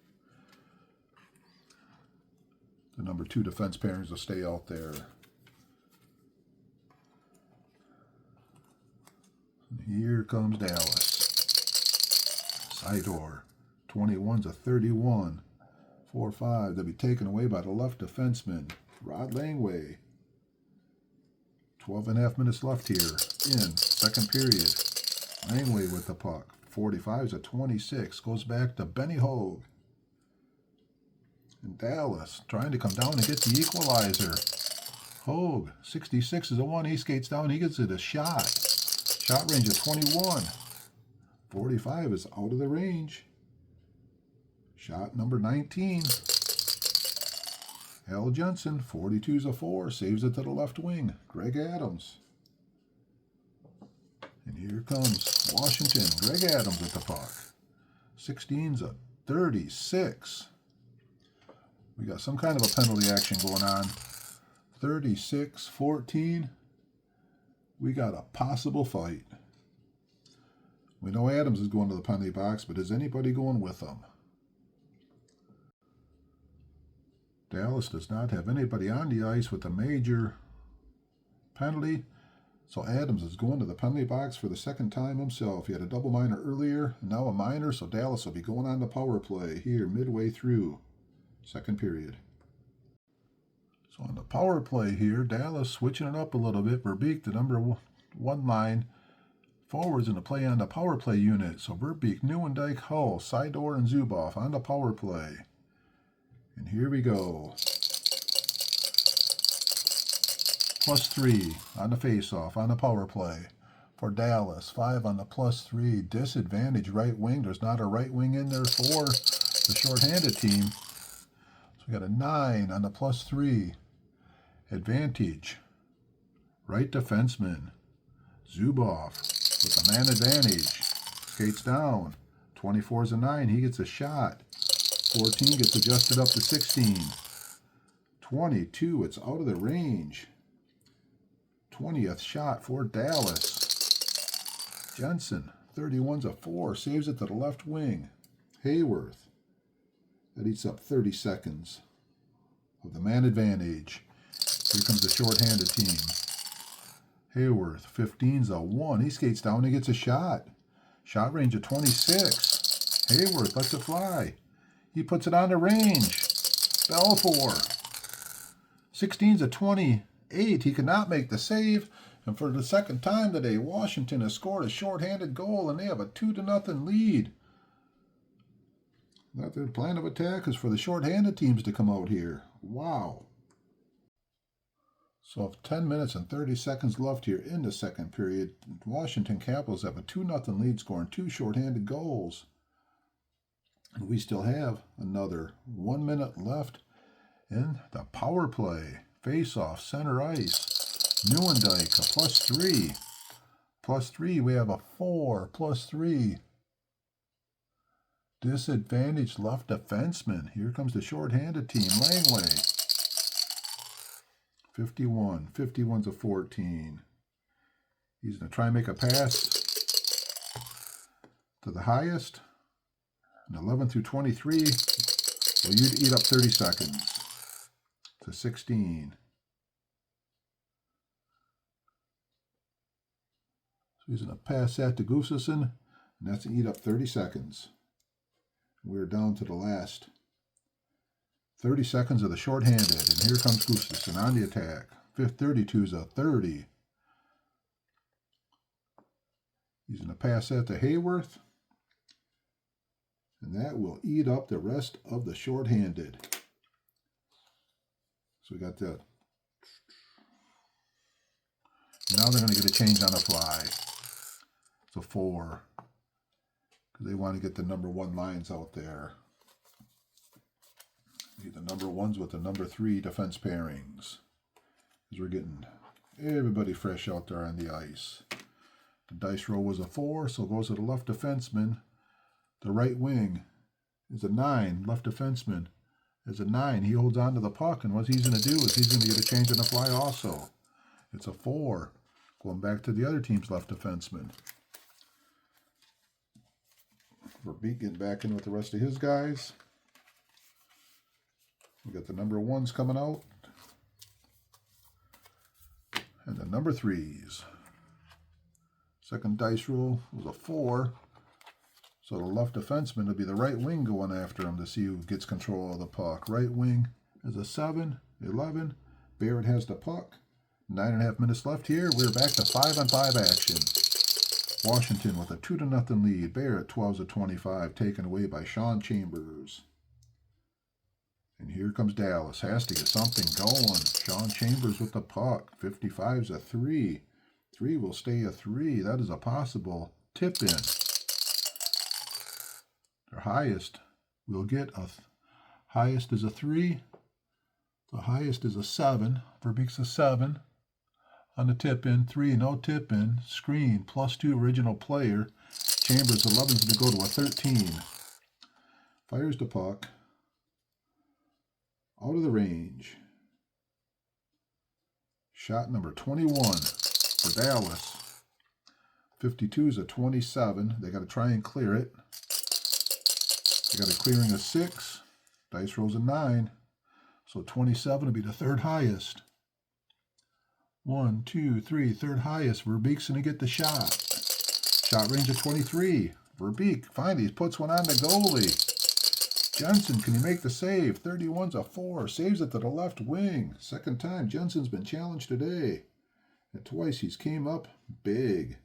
The number 2 defense pairings will stay out there. And here comes Dallas. Sidor, 21's a 31. 4-5. They'll be taken away by the left defenseman, Rod Langway. 12.5 minutes left here in second period. Langway with the puck. 45's a 26. Goes back to Benny Hogue. And Dallas trying to come down and get the equalizer. Hogue, 66 is a 1. He skates down. He gets it a shot. Shot range of 21. 45 is out of the range. Shot number 19. Al Jensen, 42's a 4. Saves it to the left wing. Greg Adams. And here comes Washington. Greg Adams at the puck. 16's a 36. We got some kind of a penalty action going on. 36-14. We got a possible fight. We know Adams is going to the penalty box, but is anybody going with him? Dallas does not have anybody on the ice with a major penalty. So Adams is going to the penalty box for the second time himself. He had a double minor earlier, and now a minor, so Dallas will be going on the power play here midway through second period. So on the power play here, Dallas switching it up a little bit. Verbeek, the number 1 line, forwards in the play on the power play unit. So Verbeek, Neuendijk, Hull, Sidor, and Zubov on the power play. And here we go. +3 on the face-off on the power play for Dallas. 5 on the +3. Disadvantage right wing. There's not a right wing in there for the shorthanded team. So we got a 9 on the +3. Advantage. Right defenseman. Zubov with the man advantage. Skates down. 24's a 9. He gets a shot. 14 gets adjusted up to 16. 22, it's out of the range. 20th shot for Dallas. Jensen, 31's a 4, saves it to the left wing. Hayworth, that eats up 30 seconds of the man advantage. Here comes the shorthanded team. Hayworth, 15's a 1. He skates down and gets a shot. Shot range of 26. Hayworth lets it fly. He puts it on the range. Belfour. 16's a 28. He could not make the save. And for the second time today, Washington has scored a shorthanded goal, and they have a 2-0 lead. That their plan of attack is for the shorthanded teams to come out here. Wow. So 10 minutes and 30 seconds left here in the second period. Washington Capitals have a 2-0 lead, scoring 2 shorthanded goals. And we still have another 1 minute left in the power play. Face-off, center ice. Neuendijk, a +3. +3, we have a 4, +3. Disadvantaged left defenseman. Here comes the shorthanded team. Langley. 51. 51's a 14. He's going to try and make a pass to the highest. And 11 through 23. Well, you'd eat up 30 seconds. To 16. So he's going to pass that to Gustafsson. And that's going to eat up 30 seconds. We're down to the last 30 seconds of the shorthanded. And here comes Gustafsson on the attack. 32 is a 30. He's going to pass that to Hayworth. And that will eat up the rest of the shorthanded. So we got that. Now they're going to get a change on the fly. It's a 4. Because they want to get the number 1 lines out there. Get the number 1s with the number 3 defense pairings. Because we're getting everybody fresh out there on the ice. The dice roll was a 4, so it goes to the left defenseman. The right wing is a 9. Left defenseman is a 9. He holds on to the puck, and what he's going to do is he's going to get a change on the fly also. It's a 4. Going back to the other team's left defenseman. Verbeek getting back in with the rest of his guys. We got the number 1s coming out. And the number 3s. Second dice roll was a 4. So the left defenseman will be the right wing going after him to see who gets control of the puck. Right wing is a 7, 11. Barrett has the puck. 9.5 minutes left here. We're back to 5-on-5 action. Washington with a 2-0 lead. Barrett 12-25, taken away by Sean Chambers. And here comes Dallas. Has to get something going. Sean Chambers with the puck. 55's a 3. 3 will stay a 3. That is a possible tip in. Their highest will get a highest is a 3. The highest is a 7. Verbeek's a 7. On the tip in, 3, no tip in. Screen, +2 original player. Chambers 11's going to go to a 13. Fires the puck. Out of the range. Shot number 21 for Dallas. 52 is a 27. They got to try and clear it. They got a clearing of 6. Dice rolls a 9. So 27 will be the third highest. 1, 2, 3, third highest. Verbeek's going to get the shot. Shot range of 23. Verbeek finally puts one on the goalie. Jensen, can he make the save? 31's a 4. Saves it to the left wing. Second time Jensen's been challenged today. And twice he's came up big.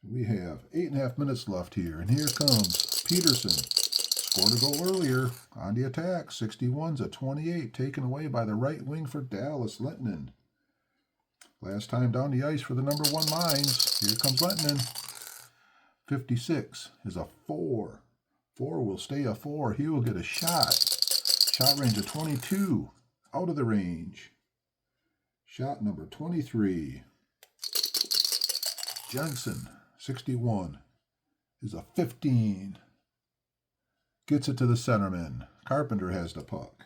We have 8.5 minutes left here. And here comes Peterson. Scored a goal earlier. On the attack. 61's a 28. Taken away by the right wing for Dallas. Lettinen. Last time down the ice for the number 1 lines. Here comes Lettinen. 56 is a 4. 4 will stay a 4. He will get a shot. Shot range of 22. Out of the range. Shot number 23. Jensen, 61, is a 15. Gets it to the centerman. Carpenter has the puck.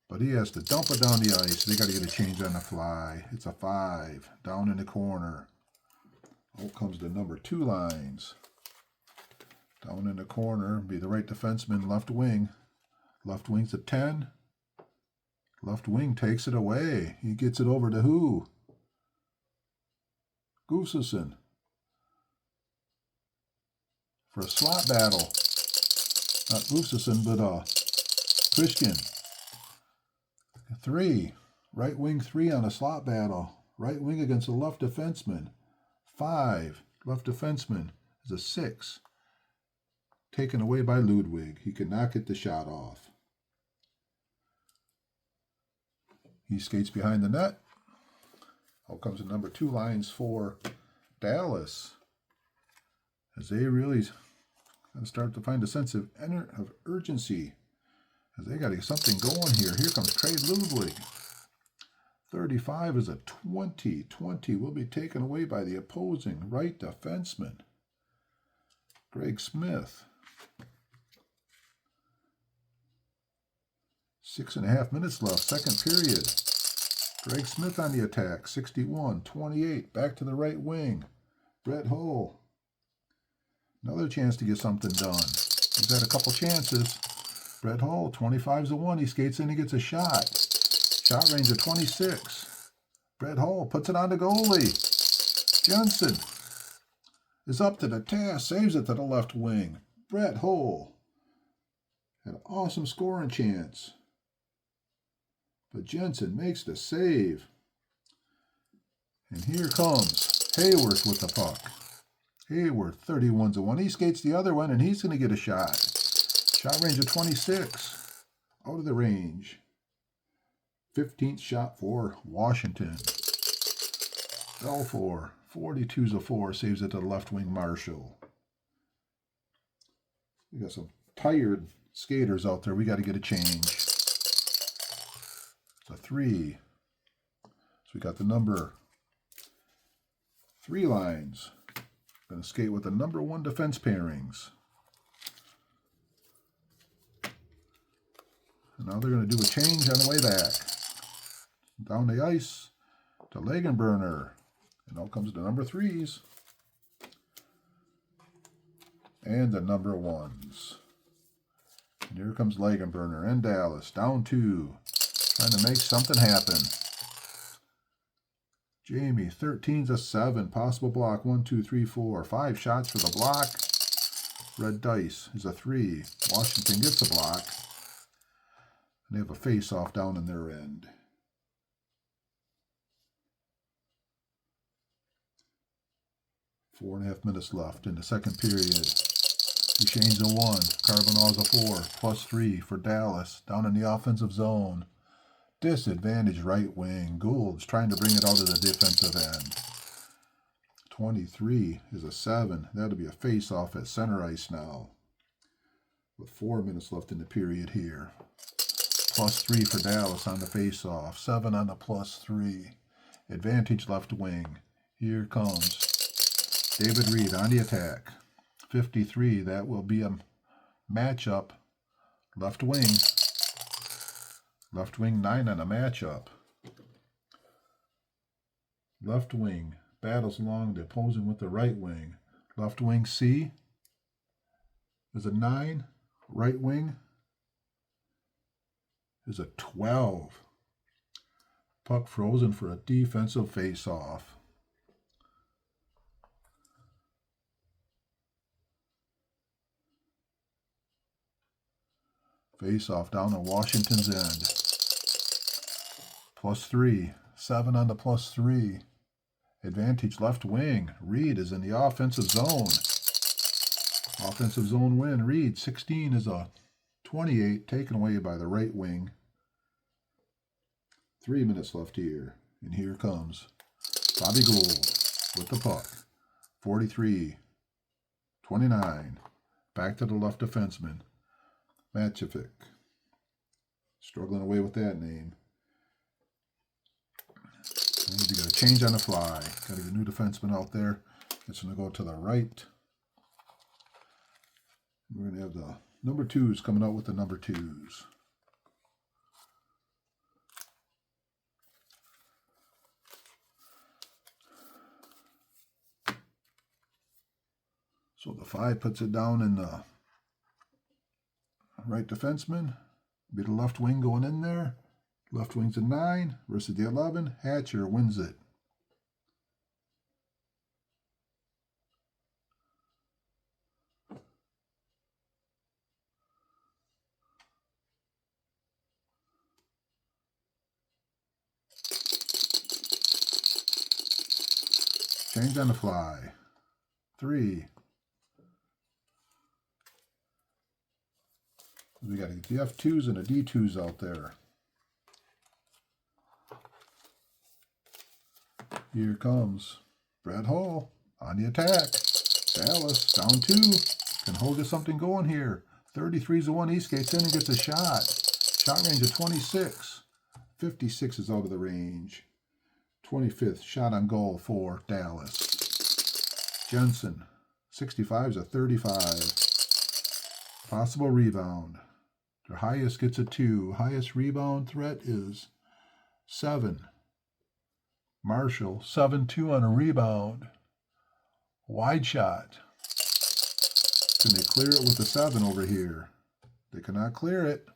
But he has to dump it down the ice. They got to get a change on the fly. It's a 5. Down in the corner. Out comes the number 2 lines. Down in the corner, be the right defenseman, left wing. Left wing's a 10. Left wing takes it away. He gets it over to who? Gustafsson. For a slot battle. Not Gustafsson, but Christian. 3. Right wing 3 on a slot battle. Right wing against the left defenseman. 5. Left defenseman is a 6. Taken away by Ludwig. He could not get the shot off. He skates behind the net. Out comes the number 2 lines for Dallas. As they really start to find a sense of urgency. As they got to get something going here. Here comes Trey Ludwig. 35 is a 20. 20 will be taken away by the opposing right defenseman. Greg Smith. 6.5 minutes left, second period. Greg Smith on the attack, 61-28, back to the right wing. Brett Hull. Another chance to get something done. He's had a couple chances. Brett Hull, 25-1, he skates in, he gets a shot. Shot range of 26. Brett Hull puts it on the goalie. Jensen is up to the task, saves it to the left wing. Brett Hull had an awesome scoring chance. But Jensen makes the save. And here comes Hayworth with the puck. Hayworth, 31-1. He skates the other one, and he's going to get a shot. Shot range of 26. Out of the range. 15th shot for Washington. Belfour, 42-4. Saves it to the left wing, Marshall. We got some tired skaters out there. We got to get a change. It's a 3. So we got the number 3 lines. Going to skate with the number 1 defense pairings. And now they're going to do a change on the way back. Down the ice to Lagenburner. And out comes the number 3s. And the number 1s. And here comes Lagenburner and Dallas. Down 2. Trying to make something happen. Jamie, 13-7. Possible block, 1, 2, 3, 4. 5 shots for the block. Red dice is a 3. Washington gets a block. And they have a face-off down in their end. Four and a half minutes left in the second period. Duchesne's a 1. Carbonell's a 4. +3 for Dallas. Down in the offensive zone. Disadvantage right wing. Gould's trying to bring it out of the defensive end. 23 is a 7. That'll be a face-off at center ice now. With 4 minutes left in the period here. +3 for Dallas on the face-off. 7 on the +3. Advantage left wing. Here comes David Reed on the attack. 53. That will be a matchup. Left wing. Left wing 9 on a matchup. Left wing battles along the opposing with the right wing. Left wing C is a 9. Right wing is a 12. Puck frozen for a defensive face-off. Face-off down at Washington's end. +3. 7 on the +3. Advantage left wing. Reed is in the offensive zone. Offensive zone win. Reed, 16 is a 28, taken away by the right wing. 3 minutes left here. And here comes Bobby Gould with the puck. 43. 29. Back to the left defenseman. Matchevic. Struggling away with that name. We need to get a change on the fly. Got to get a new defenseman out there. It's going to go to the right. We're going to have the number 2s coming out with the number 2s. So the 5 puts it down in the right defenseman. Be the left wing going in there. Left wing's a 9 versus the 11. Hatcher wins it. Change on the fly. 3. We got to get the F2s and the D2s out there. Here comes Brett Hull on the attack. Dallas down 2. Can Hull get something going here? 33-1. He skates in and gets a shot. Shot range of 26. 56 is out of the range. 25th shot on goal for Dallas. Jensen, 65 is a 35. Possible rebound. Their highest gets a 2. Highest rebound threat is 7. Marshall, 7-2 on a rebound. Wide shot. Can they clear it with a 7 over here? They cannot clear it.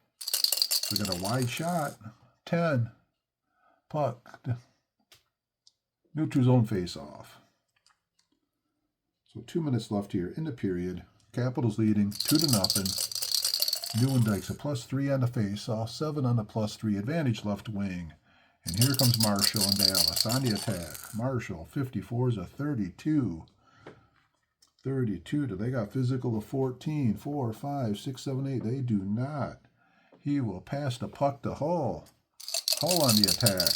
We got a wide shot. 10. Puck. Neutral zone face-off. So 2 minutes left here in the period. Capitals leading 2-0. Newendike's a +3 on the face-off, 7 on the +3 advantage left wing. And here comes Marshall and Dallas on the attack. Marshall, 54 is a 32. 32. Do they got physical of 14? 4, 5, 6, 7, 8. They do not. He will pass the puck to Hull. Hull on the attack.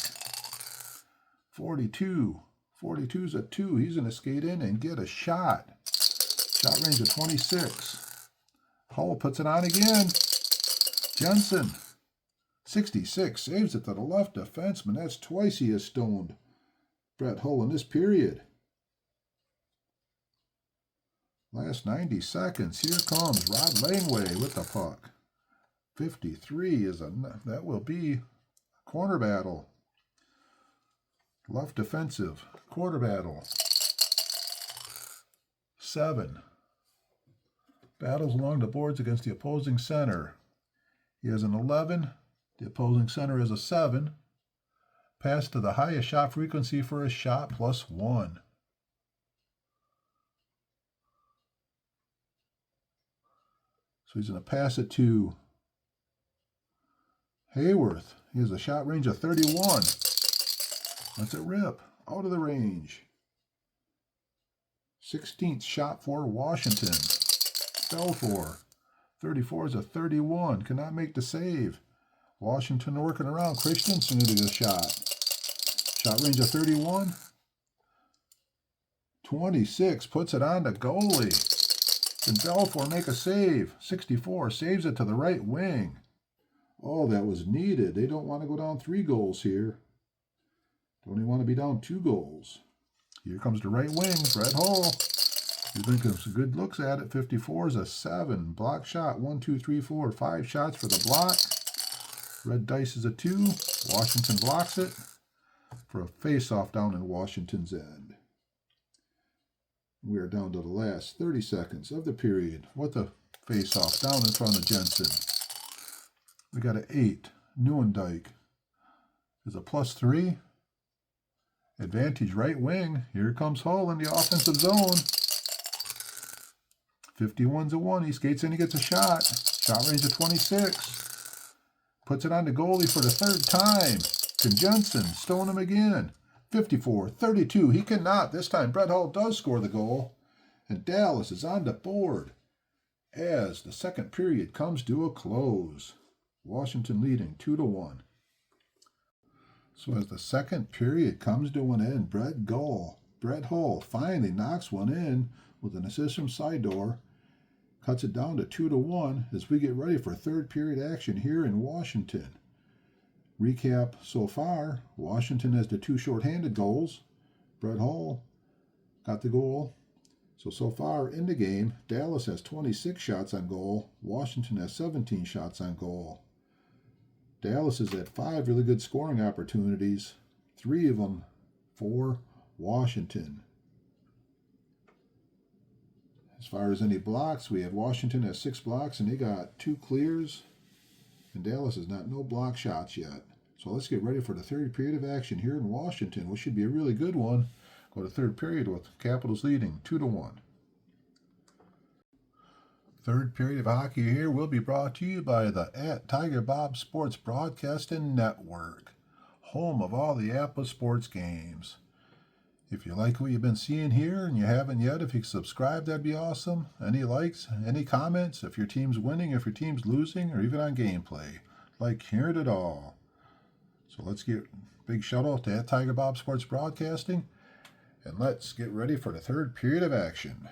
42. 42 is a 2. He's going to skate in and get a shot. Shot range of 26. Hull puts it on again. Jensen. 66. Saves it to the left defenseman. That's twice he has stoned Brett Hull in this period. Last 90 seconds. Here comes Rod Langway with the puck. 53 is that will be a corner battle. Left defensive. Quarter battle. 7. Battles along the boards against the opposing center. He has an 11. The opposing center has a 7. Pass to the highest shot frequency for a shot +1. So he's going to pass it to Hayworth. He has a shot range of 31. Let's it rip. Out of the range. 16th shot for Washington. Fell for. 34 is a 31. Cannot make the save. Washington working around. Christensen into the shot. Shot range of 31. 26 puts it on the goalie. Can Belfour make a save? 64 saves it to the right wing. Oh, that was needed. They don't want to go down 3 goals here. Don't even want to be down 2 goals. Here comes the right wing, Brett Hull. You think of some good looks at it. 54 is a 7. Block shot. 1, 2, 3, 4, 5 shots for the block. Red dice is a 2. Washington blocks it for a face-off down in Washington's end. We are down to the last 30 seconds of the period. What the face-off down in front of Jensen. We got an 8. Newendike is a +3. Advantage right wing. Here comes Hull in the offensive zone. 51's a 1. He skates in, he gets a shot. Shot range of 26. Puts it on the goalie for the 3rd time. Can Jensen stone him again. 54, 32. He cannot. This time Brett Hull does score the goal. And Dallas is on the board as the second period comes to a close. Washington leading 2-1. So as the second period comes to an end, Brett Hull finally knocks one in with an assist from Sidor. Cuts it down to 2-1 as we get ready for third period action here in Washington. Recap so far, Washington has the 2 shorthanded goals. Brett Hull got the goal. So far in the game, Dallas has 26 shots on goal. Washington has 17 shots on goal. Dallas has had 5 really good scoring opportunities, 3 of them for Washington. As far as any blocks, we have Washington has 6 blocks and they got 2 clears. And Dallas has not no block shots yet. So let's get ready for the third period of action here in Washington, which should be a really good one. Go to third period with Capitals leading 2-1. Third period of hockey here will be brought to you by the Tigerbob Sports Broadcasting Network, home of all the Apba sports games. If you like what you've been seeing here and you haven't yet, if you subscribe, that'd be awesome. Any likes, any comments, if your team's winning, if your team's losing, or even on gameplay. Like hearing it all. So let's get big shout out to Tigerbob Sports Broadcasting, and let's get ready for the third period of action.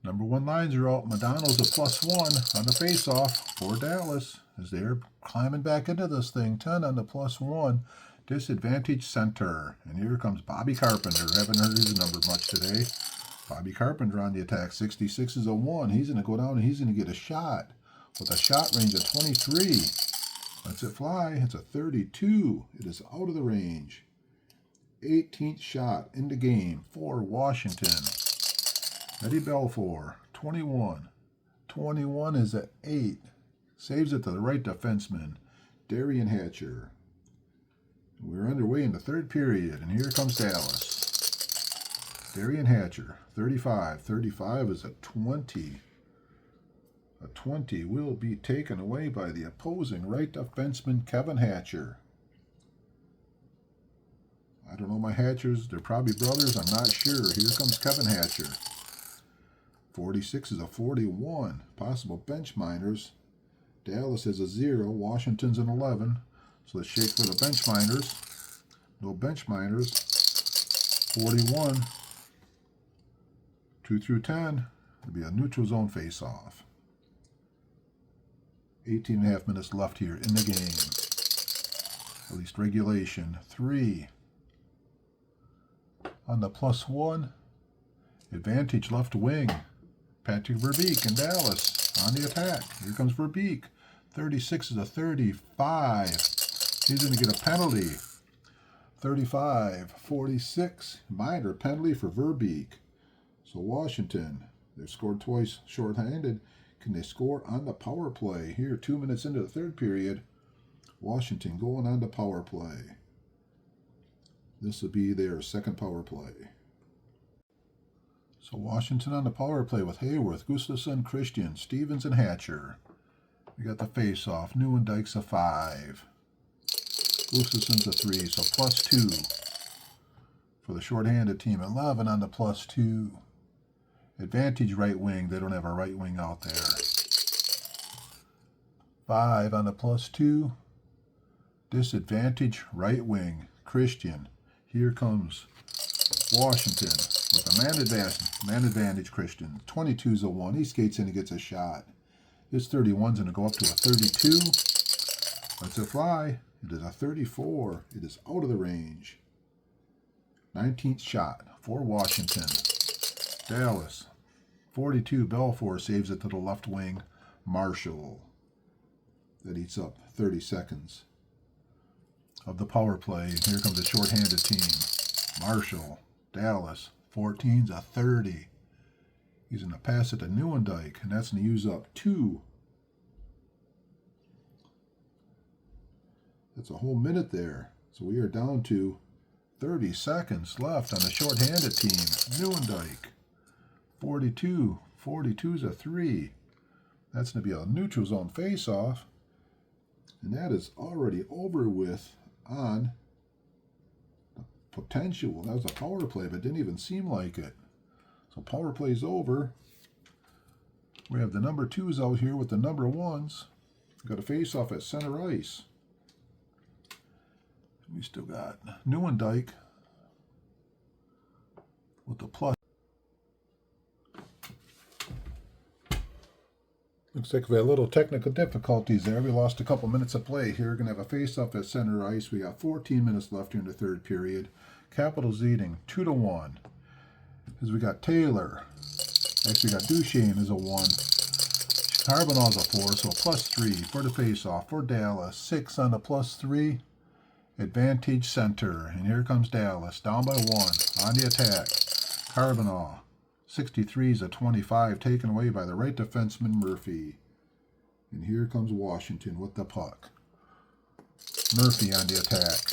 Number 1 lines are out. Madonna's a +1 on the face-off for Dallas as they're climbing back into this thing. 10 on the +1. Disadvantage center. And here comes Bobby Carpenter. Haven't heard his number much today. Bobby Carpenter on the attack. 66 is a 1. He's going to go down and he's going to get a shot with a shot range of 23. Lets it fly. It's a 32. It is out of the range. 18th shot in the game for Washington. Eddie Belfour, 21. 21 is at 8. Saves it to the right defenseman, Darian Hatcher. We're underway in the third period, and here comes Dallas. Darian Hatcher, 35. 35 is a 20. A 20 will be taken away by the opposing right defenseman, Kevin Hatcher. I don't know my Hatchers. They're probably brothers. I'm not sure. Here comes Kevin Hatcher. 46 is a 41. Possible bench minors. Dallas is a 0. Washington's an 11. So let's shake for the bench minors. No bench minors. 41. 2 through 10. It'll be a neutral zone face-off. 18.5 minutes left here in the game. At least regulation. 3. On the +1. Advantage left wing. Patrick Verbeek in Dallas on the attack. Here comes Verbeek. 36 is a 35. He's going to get a penalty. 35, 46. Minor penalty for Verbeek. So Washington, they've scored twice shorthanded. Can they score on the power play? Here, 2 minutes into the third period. Washington going on the power play. This will be their second power play. So Washington on the power play with Hayworth, Gustafsson, Christian, Stevens, and Hatcher. We got the face-off. Nieuwendyke's a 5. Gustafsson's a 3, so +2 for the shorthanded team. 11 on the +2. Advantage right wing. They don't have a right wing out there. 5 on the +2. Disadvantage right wing. Christian. Here comes Washington with a man advantage Christian. 22's a 1. He skates in and gets a shot. This 31's going to go up to a 32. Lets it fly. It is a 34. It is out of the range. 19th shot for Washington. Dallas. 42. Belfour saves it to the left wing. Marshall. That eats up 30 seconds of the power play. Here comes the shorthanded team. Marshall. Dallas. 14's a 30. He's going to pass it to Nieuwendyke, and that's going to use up 2. That's a whole minute there. So we are down to 30 seconds left on the shorthanded team. Nieuwendyke. 42. 42's a 3. That's going to be a neutral zone face-off. And that is already over with on potential. That was a power play, but it didn't even seem like it. So power play's over. We have the number 2s out here with the number 1s. Got a face-off at center ice. We still got Nieuwendyke with the plus. Looks like we had a little technical difficulties there. We lost a couple minutes of play here. We're going to have a face-off at center ice. We got 14 minutes left here in the third period. Capitals leading 2-1. As we got Taylor. Actually, we got Duchesne as a 1. Charbonnel's a 4, so +3 for the face-off for Dallas. 6 on the +3. Advantage center. And here comes Dallas. Down by 1 on the attack. Charbonnel. 63 is a 25, taken away by the right defenseman Murphy. And here comes Washington with the puck. Murphy on the attack.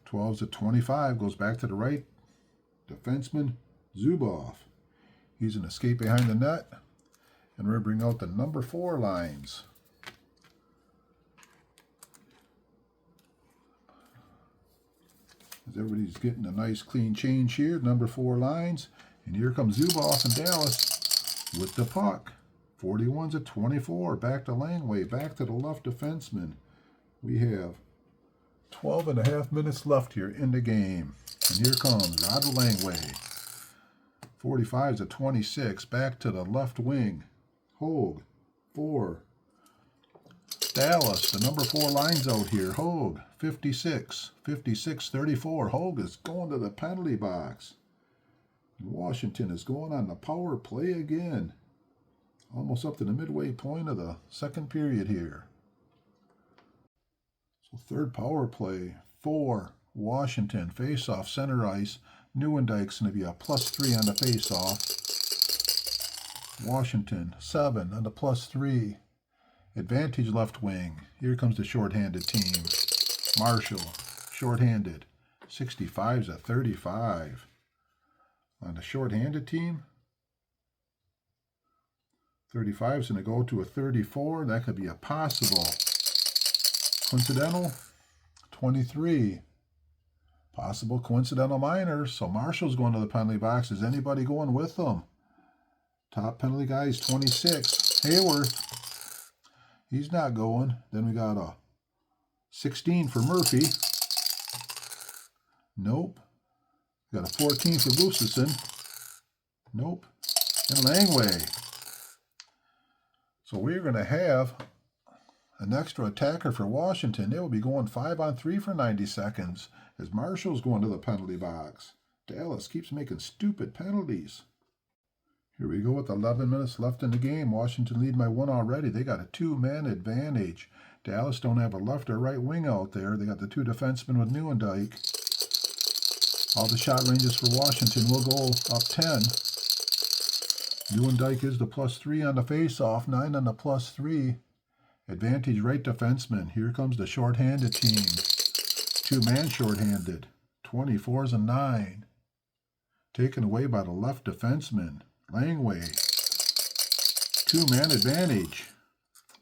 12's a 25, goes back to the right defenseman Zubov. He's an escape behind the net. And we're going to bring out the number 4 lines. As everybody's getting a nice clean change here, number 4 lines. And here comes Zubov and Dallas with the puck. 41's a 24. Back to Langway. Back to the left defenseman. We have 12.5 minutes left here in the game. And here comes Rod Langway. 45's a 26. Back to the left wing. Hogue. 4. Dallas, the number 4 lines out here. Hogue. 56. 56, 34. Hogue is going to the penalty box. Washington is going on the power play again. Almost up to the midway point of the second period here. So third power play for Washington. Face-off, center ice. Nieuwendyke's going to be a +3 on the face-off. Washington, 7 on the +3. Advantage left wing. Here comes the shorthanded team. Marshall, shorthanded. 65's a 35. On the shorthanded team, 35 is going to go to a 34. That could be a possible. Coincidental, 23. Possible coincidental minors. So Marshall's going to the penalty box. Is anybody going with them? Top penalty guy is 26. Hayworth. He's not going. Then we got a 16 for Murphy. Nope. We got a 14 for Gustafson. Nope. And Langway. So we're going to have an extra attacker for Washington. They will be going 5-on-3 for 90 seconds as Marshall's going to the penalty box. Dallas keeps making stupid penalties. Here we go with 11 minutes left in the game. Washington lead by 1 already. They got a 2-man advantage. Dallas don't have a left or right wing out there. They got the 2 defensemen with Nieuwendyke. All the shot ranges for Washington will go up 10. Nieuwendyke is the +3 on the face-off, 9 on the +3. Advantage right defenseman. Here comes the shorthanded team. 2-man shorthanded. 24's a 9. Taken away by the left defenseman. Langway. 2-man advantage.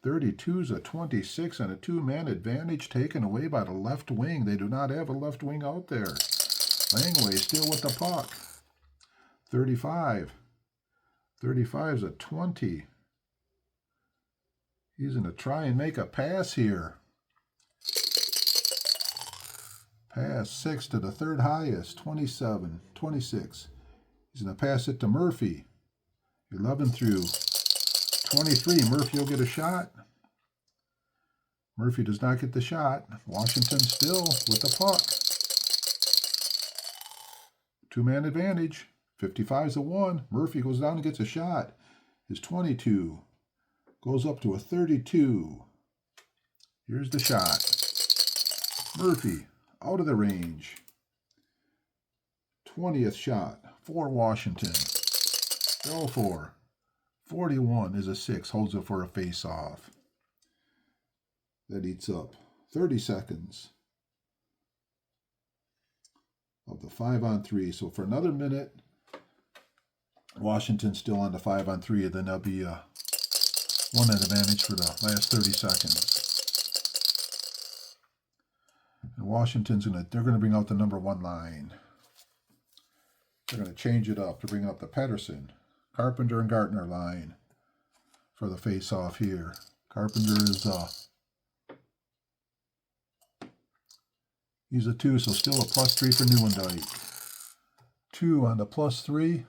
32's a 26 and a 2-man advantage taken away by the left wing. They do not have a left wing out there. Langway still with the puck. 35. 35's a 20. He's going to try and make a pass here. Pass 6 to the third highest. 27. 26. He's going to pass it to Murphy. 11 through 23. Murphy will get a shot. Murphy does not get the shot. Washington still with the puck. 2-man advantage. 55's a 1. Murphy goes down and gets a shot. His 22 goes up to a 32. Here's the shot. Murphy out of the range. 20th shot for Washington. Go for 41 is a 6. Holds it for a face-off. That eats up 30 seconds of the 5-on-3. So for another minute, Washington's still on the 5-on-3, and then there'll be a 1-net advantage for the last 30 seconds. And Washington's they're gonna bring out the number 1 line. They're gonna change it up. They're bringing up the Pedersen, Carpenter, and Gartner line for the face-off here. Carpenter is he's a 2, so still a +3 for Nieuwendyke. 2 on the +3.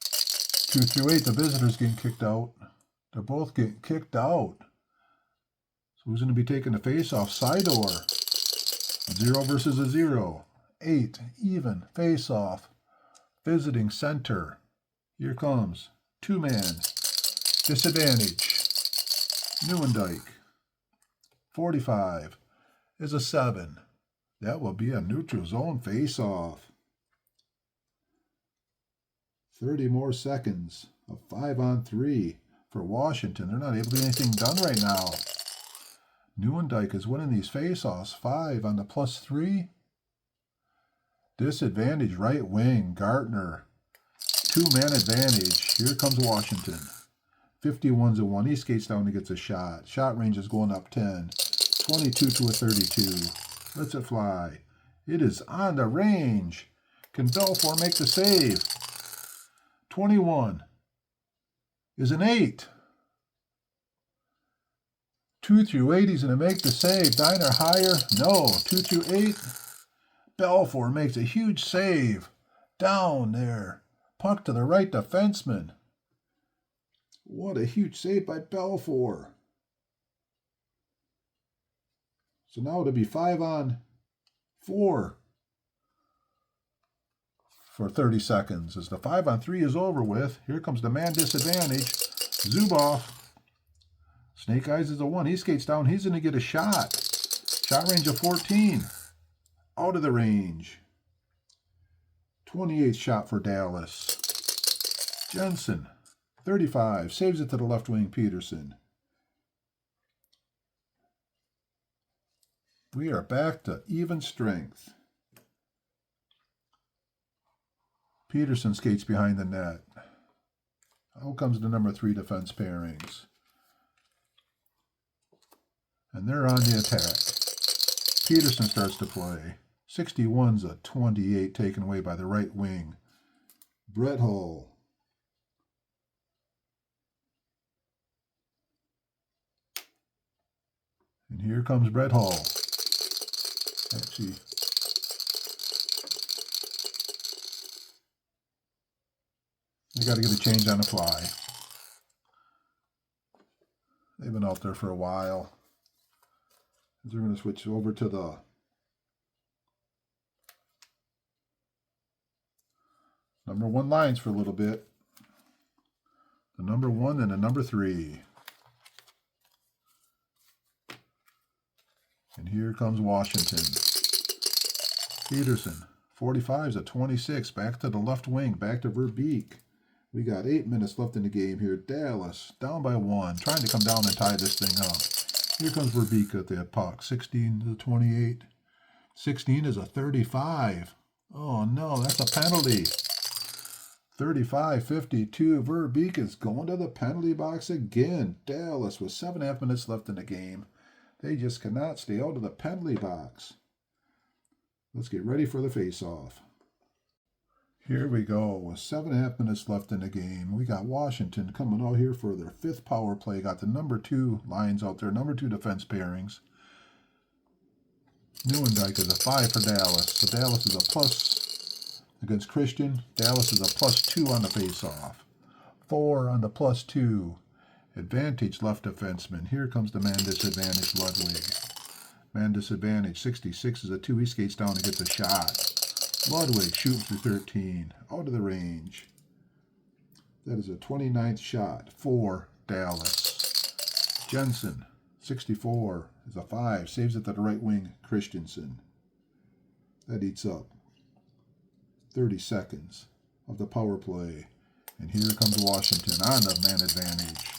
2 through 8, the visitors getting kicked out. They're both getting kicked out. So who's going to be taking the face-off? Sidor. 0 versus a 0. 8, even, face-off. Visiting center. Here comes 2-man. Disadvantage. Nieuwendyke. 45 is a 7. That will be a neutral zone face-off. 30 more seconds of 5-on-3 for Washington. They're not able to get anything done right now. Nieuwendyke is winning these face-offs. 5 on the +3. Disadvantage right wing. Gartner. 2-man advantage. Here comes Washington. 51's a 1. He skates down and gets a shot. Shot range is going up 10. 22 to a 32. Lets it fly. It is on the range. Can Belfour make the save? 21 is an 8. 2 through 8, he's going to make the save. 9 or higher? No. 2 through 8. Belfour makes a huge save. Down there. Puck to the right defenseman. What a huge save by Belfour. So now it'll be 5-on-4. for 30 seconds. As the 5-on-3 is over with, here comes the man disadvantage. Zubov. Snake Eyes is a 1. He skates down. He's going to get a shot. Shot range of 14. Out of the range. 28th shot for Dallas. Jensen, 35. Saves it to the left wing, Peterson. We are back to even strength. Peterson skates behind the net. Out comes the number 3 defense pairings. And they're on the attack. Peterson starts to play. 61's a 28 taken away by the right wing. Brett Hull. And here comes Brett Hull. Actually, they got to get a change on the fly. They've been out there for a while. They're going to switch over to the number 1 lines for a little bit. The number 1 and the number 3. And here comes Washington. Peterson, 45 is a 26. Back to the left wing. Back to Verbeek. We got 8 minutes left in the game here. Dallas down by 1. Trying to come down and tie this thing up. Here comes Verbeek at the puck. 16 to 28. 16 is a 35. Oh no, that's a penalty. 35-52. Verbeek is going to the penalty box again. Dallas with 7.5 minutes left in the game. They just cannot stay out of the penalty box. Let's get ready for the face-off. Here we go with 7.5 minutes left in the game. We got Washington coming out here for their 5th power play. Got the number 2 lines out there, number 2 defense pairings. Neuendijk is a 5 for Dallas. So Dallas is a plus against Christian. Dallas is a +2 on the face-off. 4 on the +2. Advantage left defenseman. Here comes the man disadvantage, Ludwig. Man disadvantage, 66 is a 2. He skates down and gets a shot. Ludwig shooting through 13. Out of the range. That is a 29th shot for Dallas. Jensen, 64, is a 5. Saves it to the right wing, Christensen. That eats up 30 seconds of the power play. And here comes Washington on the man advantage.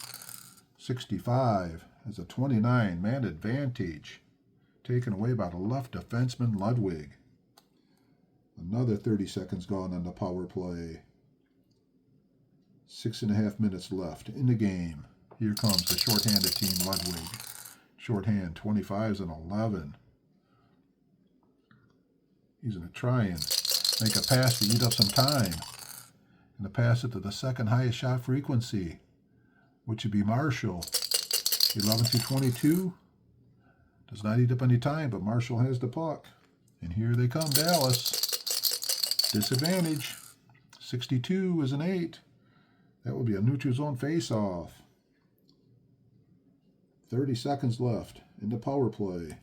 65 is a 29. Man advantage. Taken away by the left defenseman, Ludwig. Another 30 seconds gone on the power play. 6.5 minutes left in the game. Here comes the shorthanded team, Ludwig. Shorthand, 25's an 11. He's going to try and make a pass to eat up some time. And to pass it to the second highest shot frequency, which would be Marshall. 11-22. Does not eat up any time, but Marshall has the puck. And here they come, Dallas. Disadvantage. 62 is an 8. That will be a neutral zone face-off. 30 seconds left in the power play.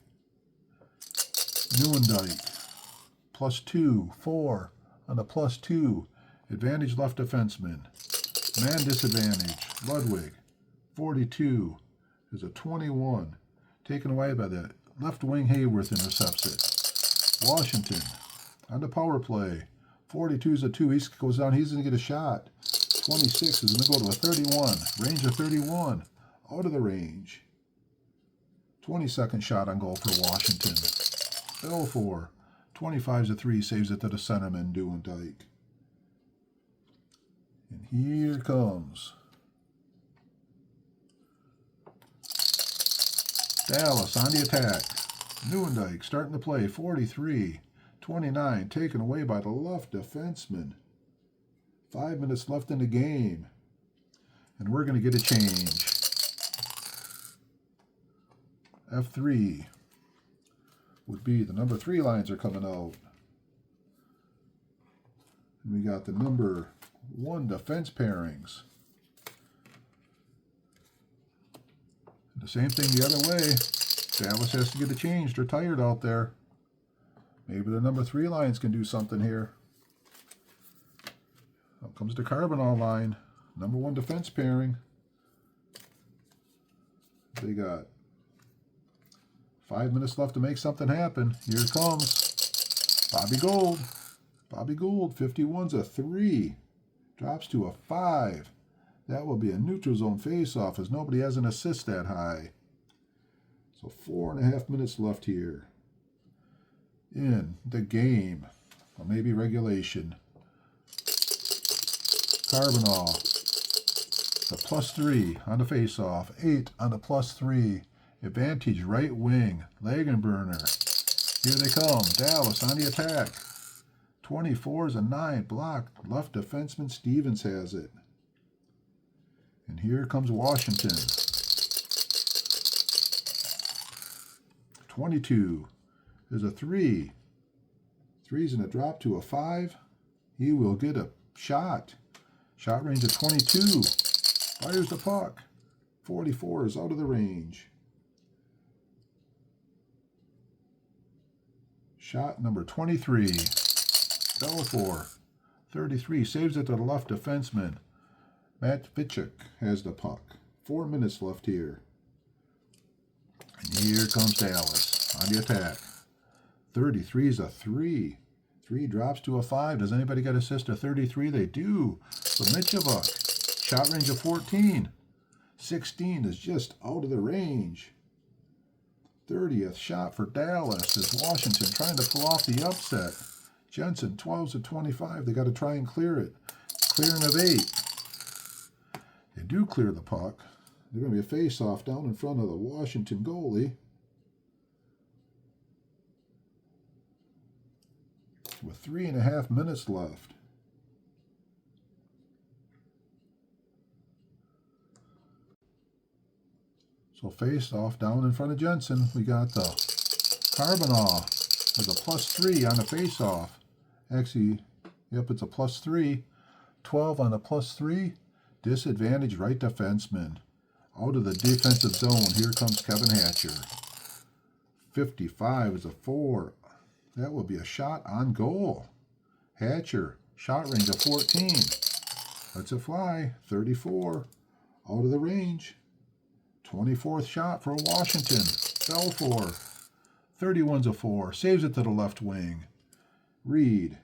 Neuendijk. +2, 4 on the +2. Advantage left defenseman. Man disadvantage. Ludwig. 42 is a 21. Taken away by the left wing. Hayworth intercepts it. Washington on the power play. 42 is a 2. He goes down. He's going to get a shot. 26 is going to go to a 31. Range of 31. Out of the range. 22nd shot on goal for Washington. Belfour. 25 is a 3. Saves it to the centerman, Neuendijk. And here comes Dallas on the attack. Neuendijk starting to play. 43-29. Taken away by the left defenseman. 5 minutes left in the game. And we're going to get a change. F3 would be the number 3 lines are coming out. And we got the number 1 defense pairings. The same thing the other way. Dallas has to get it changed. They're tired out there. Maybe the number 3 lines can do something here. Comes the Carbonall line. Number 1 defense pairing. They got 5 minutes left to make something happen. Here it comes. Bobby Gould. Bobby Gould, 51's a 3. Drops to a 5. That will be a neutral zone face-off as nobody has an assist that high. So 4.5 minutes left here in the game. Or maybe regulation. Carbonall, the +3 on the face-off. 8 on the +3. Advantage right wing. Lagenburner. Here they come. Dallas on the attack. 24 is a 9. Blocked. Left defenseman Stevens has it. And here comes Washington. 22 is a 3. 3's going to drop to a 5. He will get a shot. Shot range of 22. Fires the puck. 44 is out of the range. Shot number 23. Bellafor. 33. Saves it to the left defenseman. Matt Fitchuk has the puck. 4 minutes left here. And here comes Dallas on the attack. 33 is a 3. 3 drops to a 5. Does anybody get assist to 33? They do. So Mitchevuk, shot range of 14. 16 is just out of the range. 30th shot for Dallas is Washington trying to pull off the upset. Jensen, 12's of 25. They got to try and clear it. Clearing of 8. They do clear the puck. They're going to be a face-off down in front of the Washington goalie. With 3.5 minutes left. So faced off down in front of Jensen. We got the Carbonall with a +3 on the face-off. Actually, yep, it's a +3. 12 on the +3. Disadvantage right defenseman. Out of the defensive zone. Here comes Kevin Hatcher. 55 is a 4. That will be a shot on goal. Hatcher, shot range of 14. Lets it fly. 34. Out of the range. 24th shot for Washington. Fell for. 31's a 4. Saves it to the left wing. Reed.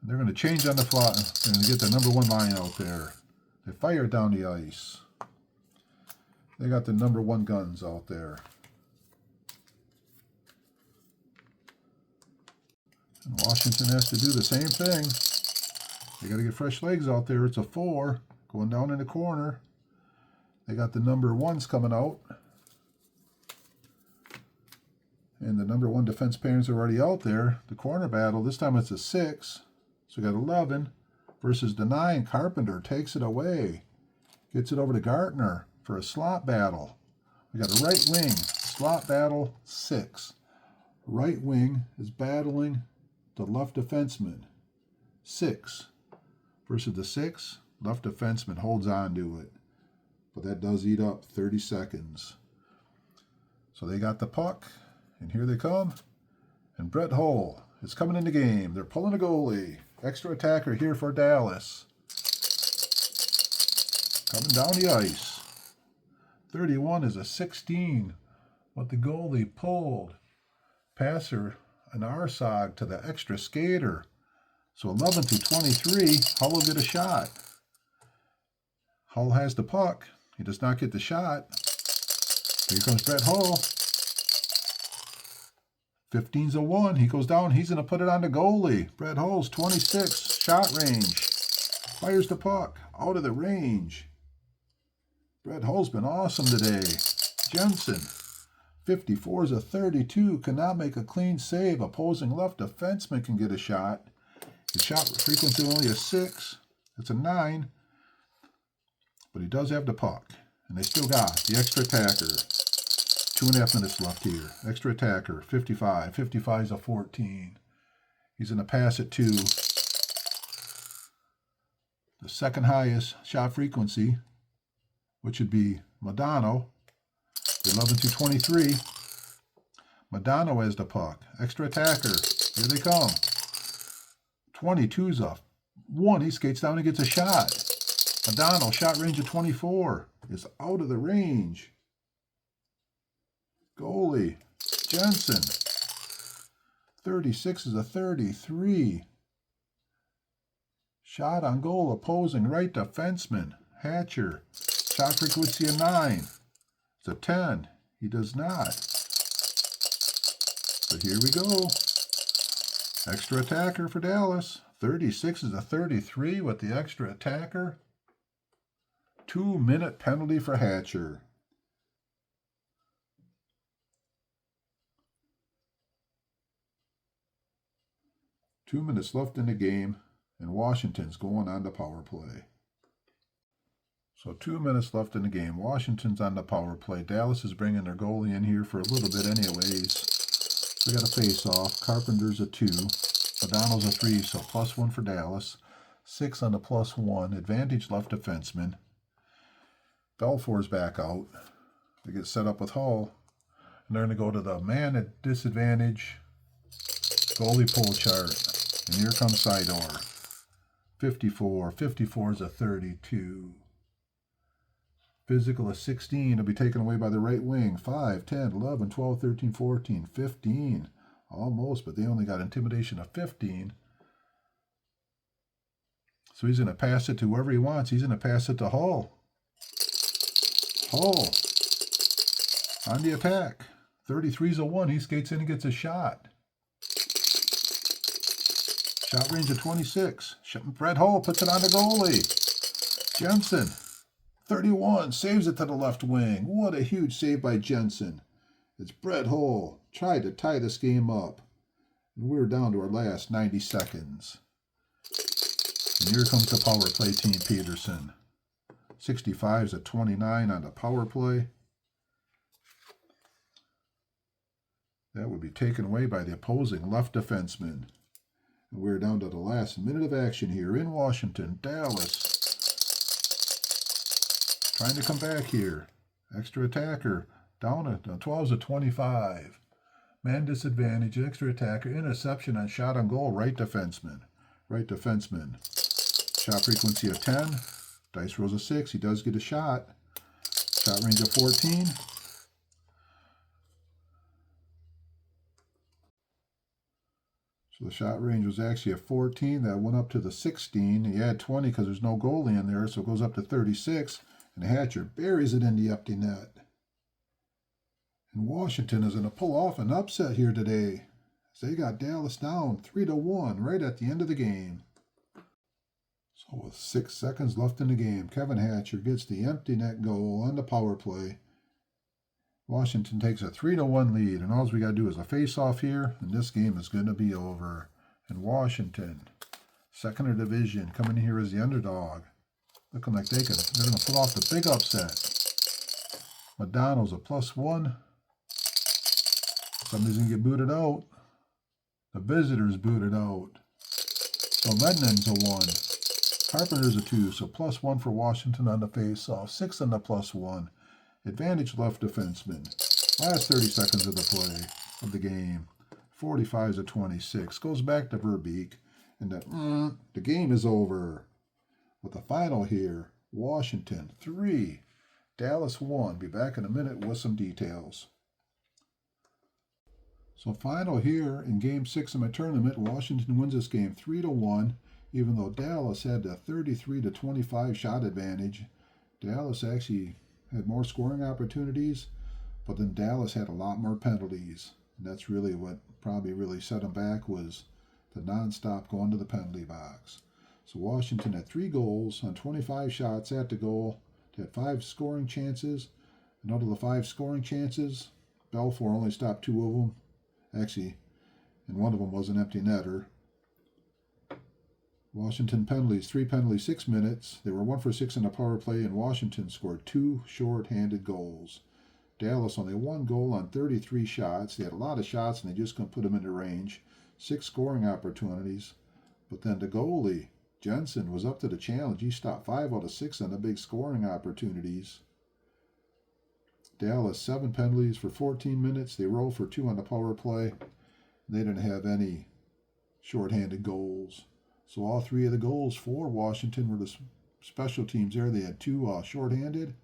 They're going to change on the fly. They're going to get the number 1 line out there. They fire it down the ice. They got the number 1 guns out there. And Washington has to do the same thing. They got to get fresh legs out there. It's a 4 going down in the corner. They got the number 1s coming out. And the number 1 defense pairings are already out there. The corner battle, this time it's a 6. So we got 11 versus the 9. Carpenter takes it away. Gets it over to Gartner for a slot battle. We got a right wing. Slot battle 6. Right wing is battling the left defenseman. 6 versus the 6. Left defenseman holds on to it. But that does eat up 30 seconds. So they got the puck. And here they come. And Brett Hull is coming in the game. They're pulling a goalie. Extra attacker here for Dallas. Coming down the ice. 31 is a 16. What the goalie pulled. Passer an Arsog to the extra skater. So 11 to 23. Hull will get a shot. Hull has the puck. He does not get the shot. Here comes Brett Hull. 15's a 1. He goes down. He's going to put it on the goalie. Brett Hull's 26. Shot range. Fires the puck. Out of the range. Brett Hull's been awesome today. Jensen. 54 is a 32. Cannot make a clean save. Opposing left defenseman can get a shot. His shot frequency only a 6. It's a 9. But he does have the puck. And they still got the extra attacker. 2.5 minutes left here. Extra attacker, 55. 55 is a 14. He's going to pass it to the second highest shot frequency, which would be Modano, 11 to 23. Madonna has the puck. Extra attacker. Here they come. 22's a 1. He skates down and gets a shot. Madonna, shot range of 24. Is out of the range. Goalie. Jensen. 36 is a 33. Shot on goal, opposing right defenseman. Hatcher. Shot frequency of 9. It's a 10. He does not. But here we go. Extra attacker for Dallas. 36 is a 33 with the extra attacker. 2-minute penalty for Hatcher. Two minutes left in the game, and Washington's going on the power play. So 2 minutes left in the game. Washington's on the power play. Dallas is bringing their goalie in here for a little bit anyways. We got a face-off. Carpenter's a 2. O'Donnell's a 3, so +1 for Dallas. 6 on the +1. Advantage left defenseman. Belfour's back out. They get set up with Hull. And they're going to go to the man at disadvantage goalie pull chart. And here comes Sidor. 54. 54 is a 32. Physical is 16. Will be taken away by the right wing. 5, 10, 11, 12, 13, 14, 15. Almost, but they only got intimidation of 15. So he's going to pass it to whoever he wants. He's going to pass it to Hull. Hull. On the attack. 33's a 1. He skates in and gets a shot. Shot range of 26. Fred Hull puts it on the goalie. Jensen. 31, saves it to the left wing. What a huge save by Jensen. It's Brett Hull. Tried to tie this game up. And we're down to our last 90 seconds. And here comes the power play team, Peterson. 65's a 29 on the power play. That would be taken away by the opposing left defenseman. And we're down to the last minute of action here in Washington. Dallas trying to come back here. Extra attacker. Down at 12's a 25. Man disadvantage. Extra attacker. Interception on shot on goal. Right defenseman. Right defenseman. Shot frequency of 10. Dice rolls a 6. He does get a shot. Shot range of 14. So the shot range was actually a 14. That went up to the 16. He had 20 because there's no goalie in there, so it goes up to 36. And Hatcher buries it in the empty net. And Washington is going to pull off an upset here today. So they got Dallas down 3-1 right at the end of the game. So with 6 seconds left in the game, Kevin Hatcher gets the empty net goal on the power play. Washington takes a 3-1 lead, and all we got to do is a face-off here, and this game is going to be over. And Washington, second of division, coming in here as the underdog. Looking like they're going to pull off the big upset. Madonna's a +1. Somebody's going to get booted out. The visitors booted out. So Lednan's a 1. Carpenter's a 2. So +1 for Washington on the face-off. 6 on the +1. Advantage left defenseman. Last 30 seconds of the play of the game. 45's a 26. Goes back to Verbeek. And the game is over. With the final here, Washington 3, Dallas 1. Be back in a minute with some details. So final here in Game 6 of my tournament, Washington wins this game 3-1, even though Dallas had a 33-25 shot advantage. Dallas actually had more scoring opportunities, but then Dallas had a lot more penalties. And that's really what probably really set them back, was the nonstop going to the penalty box. So Washington had 3 goals on 25 shots at the goal. They had 5 scoring chances. And out of the 5 scoring chances, Belfour only stopped 2 of them. Actually, and one of them was an empty netter. Washington penalties, 3 penalties, 6 minutes. They were 1 for 6 in the power play, and Washington scored 2 short-handed goals. Dallas only 1 goal on 33 shots. They had a lot of shots, and they just couldn't put them into range. 6 scoring opportunities. But then the goalie, Jensen, was up to the challenge. He stopped 5 out of 6 on the big scoring opportunities. Dallas 7 penalties for 14 minutes. They rolled for 2 on the power play. They didn't have any shorthanded goals. So all 3 of the goals for Washington were the special teams there. They had 2 shorthanded.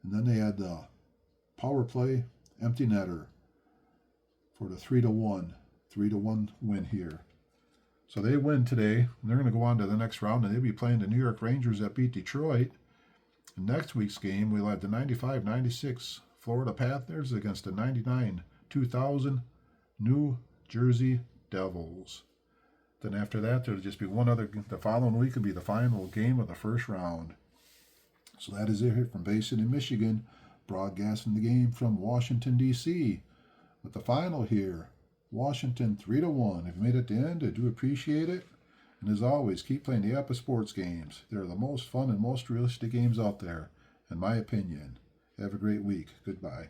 And then they had the power play empty netter for the 3-1 win here. So they win today, and they're going to go on to the next round, and they'll be playing the New York Rangers that beat Detroit. In next week's game, we'll have the 95-96 Florida Panthers against the 99-2000 New Jersey Devils. Then after that, there'll just be one other. The following week will be the final game of the first round. So that is it here from Bay City, Michigan, broadcasting the game from Washington, D.C. with the final here. Washington 3-1. If you made it to the end, I do appreciate it. And as always, keep playing the Apba sports games. They're the most fun and most realistic games out there, in my opinion. Have a great week. Goodbye.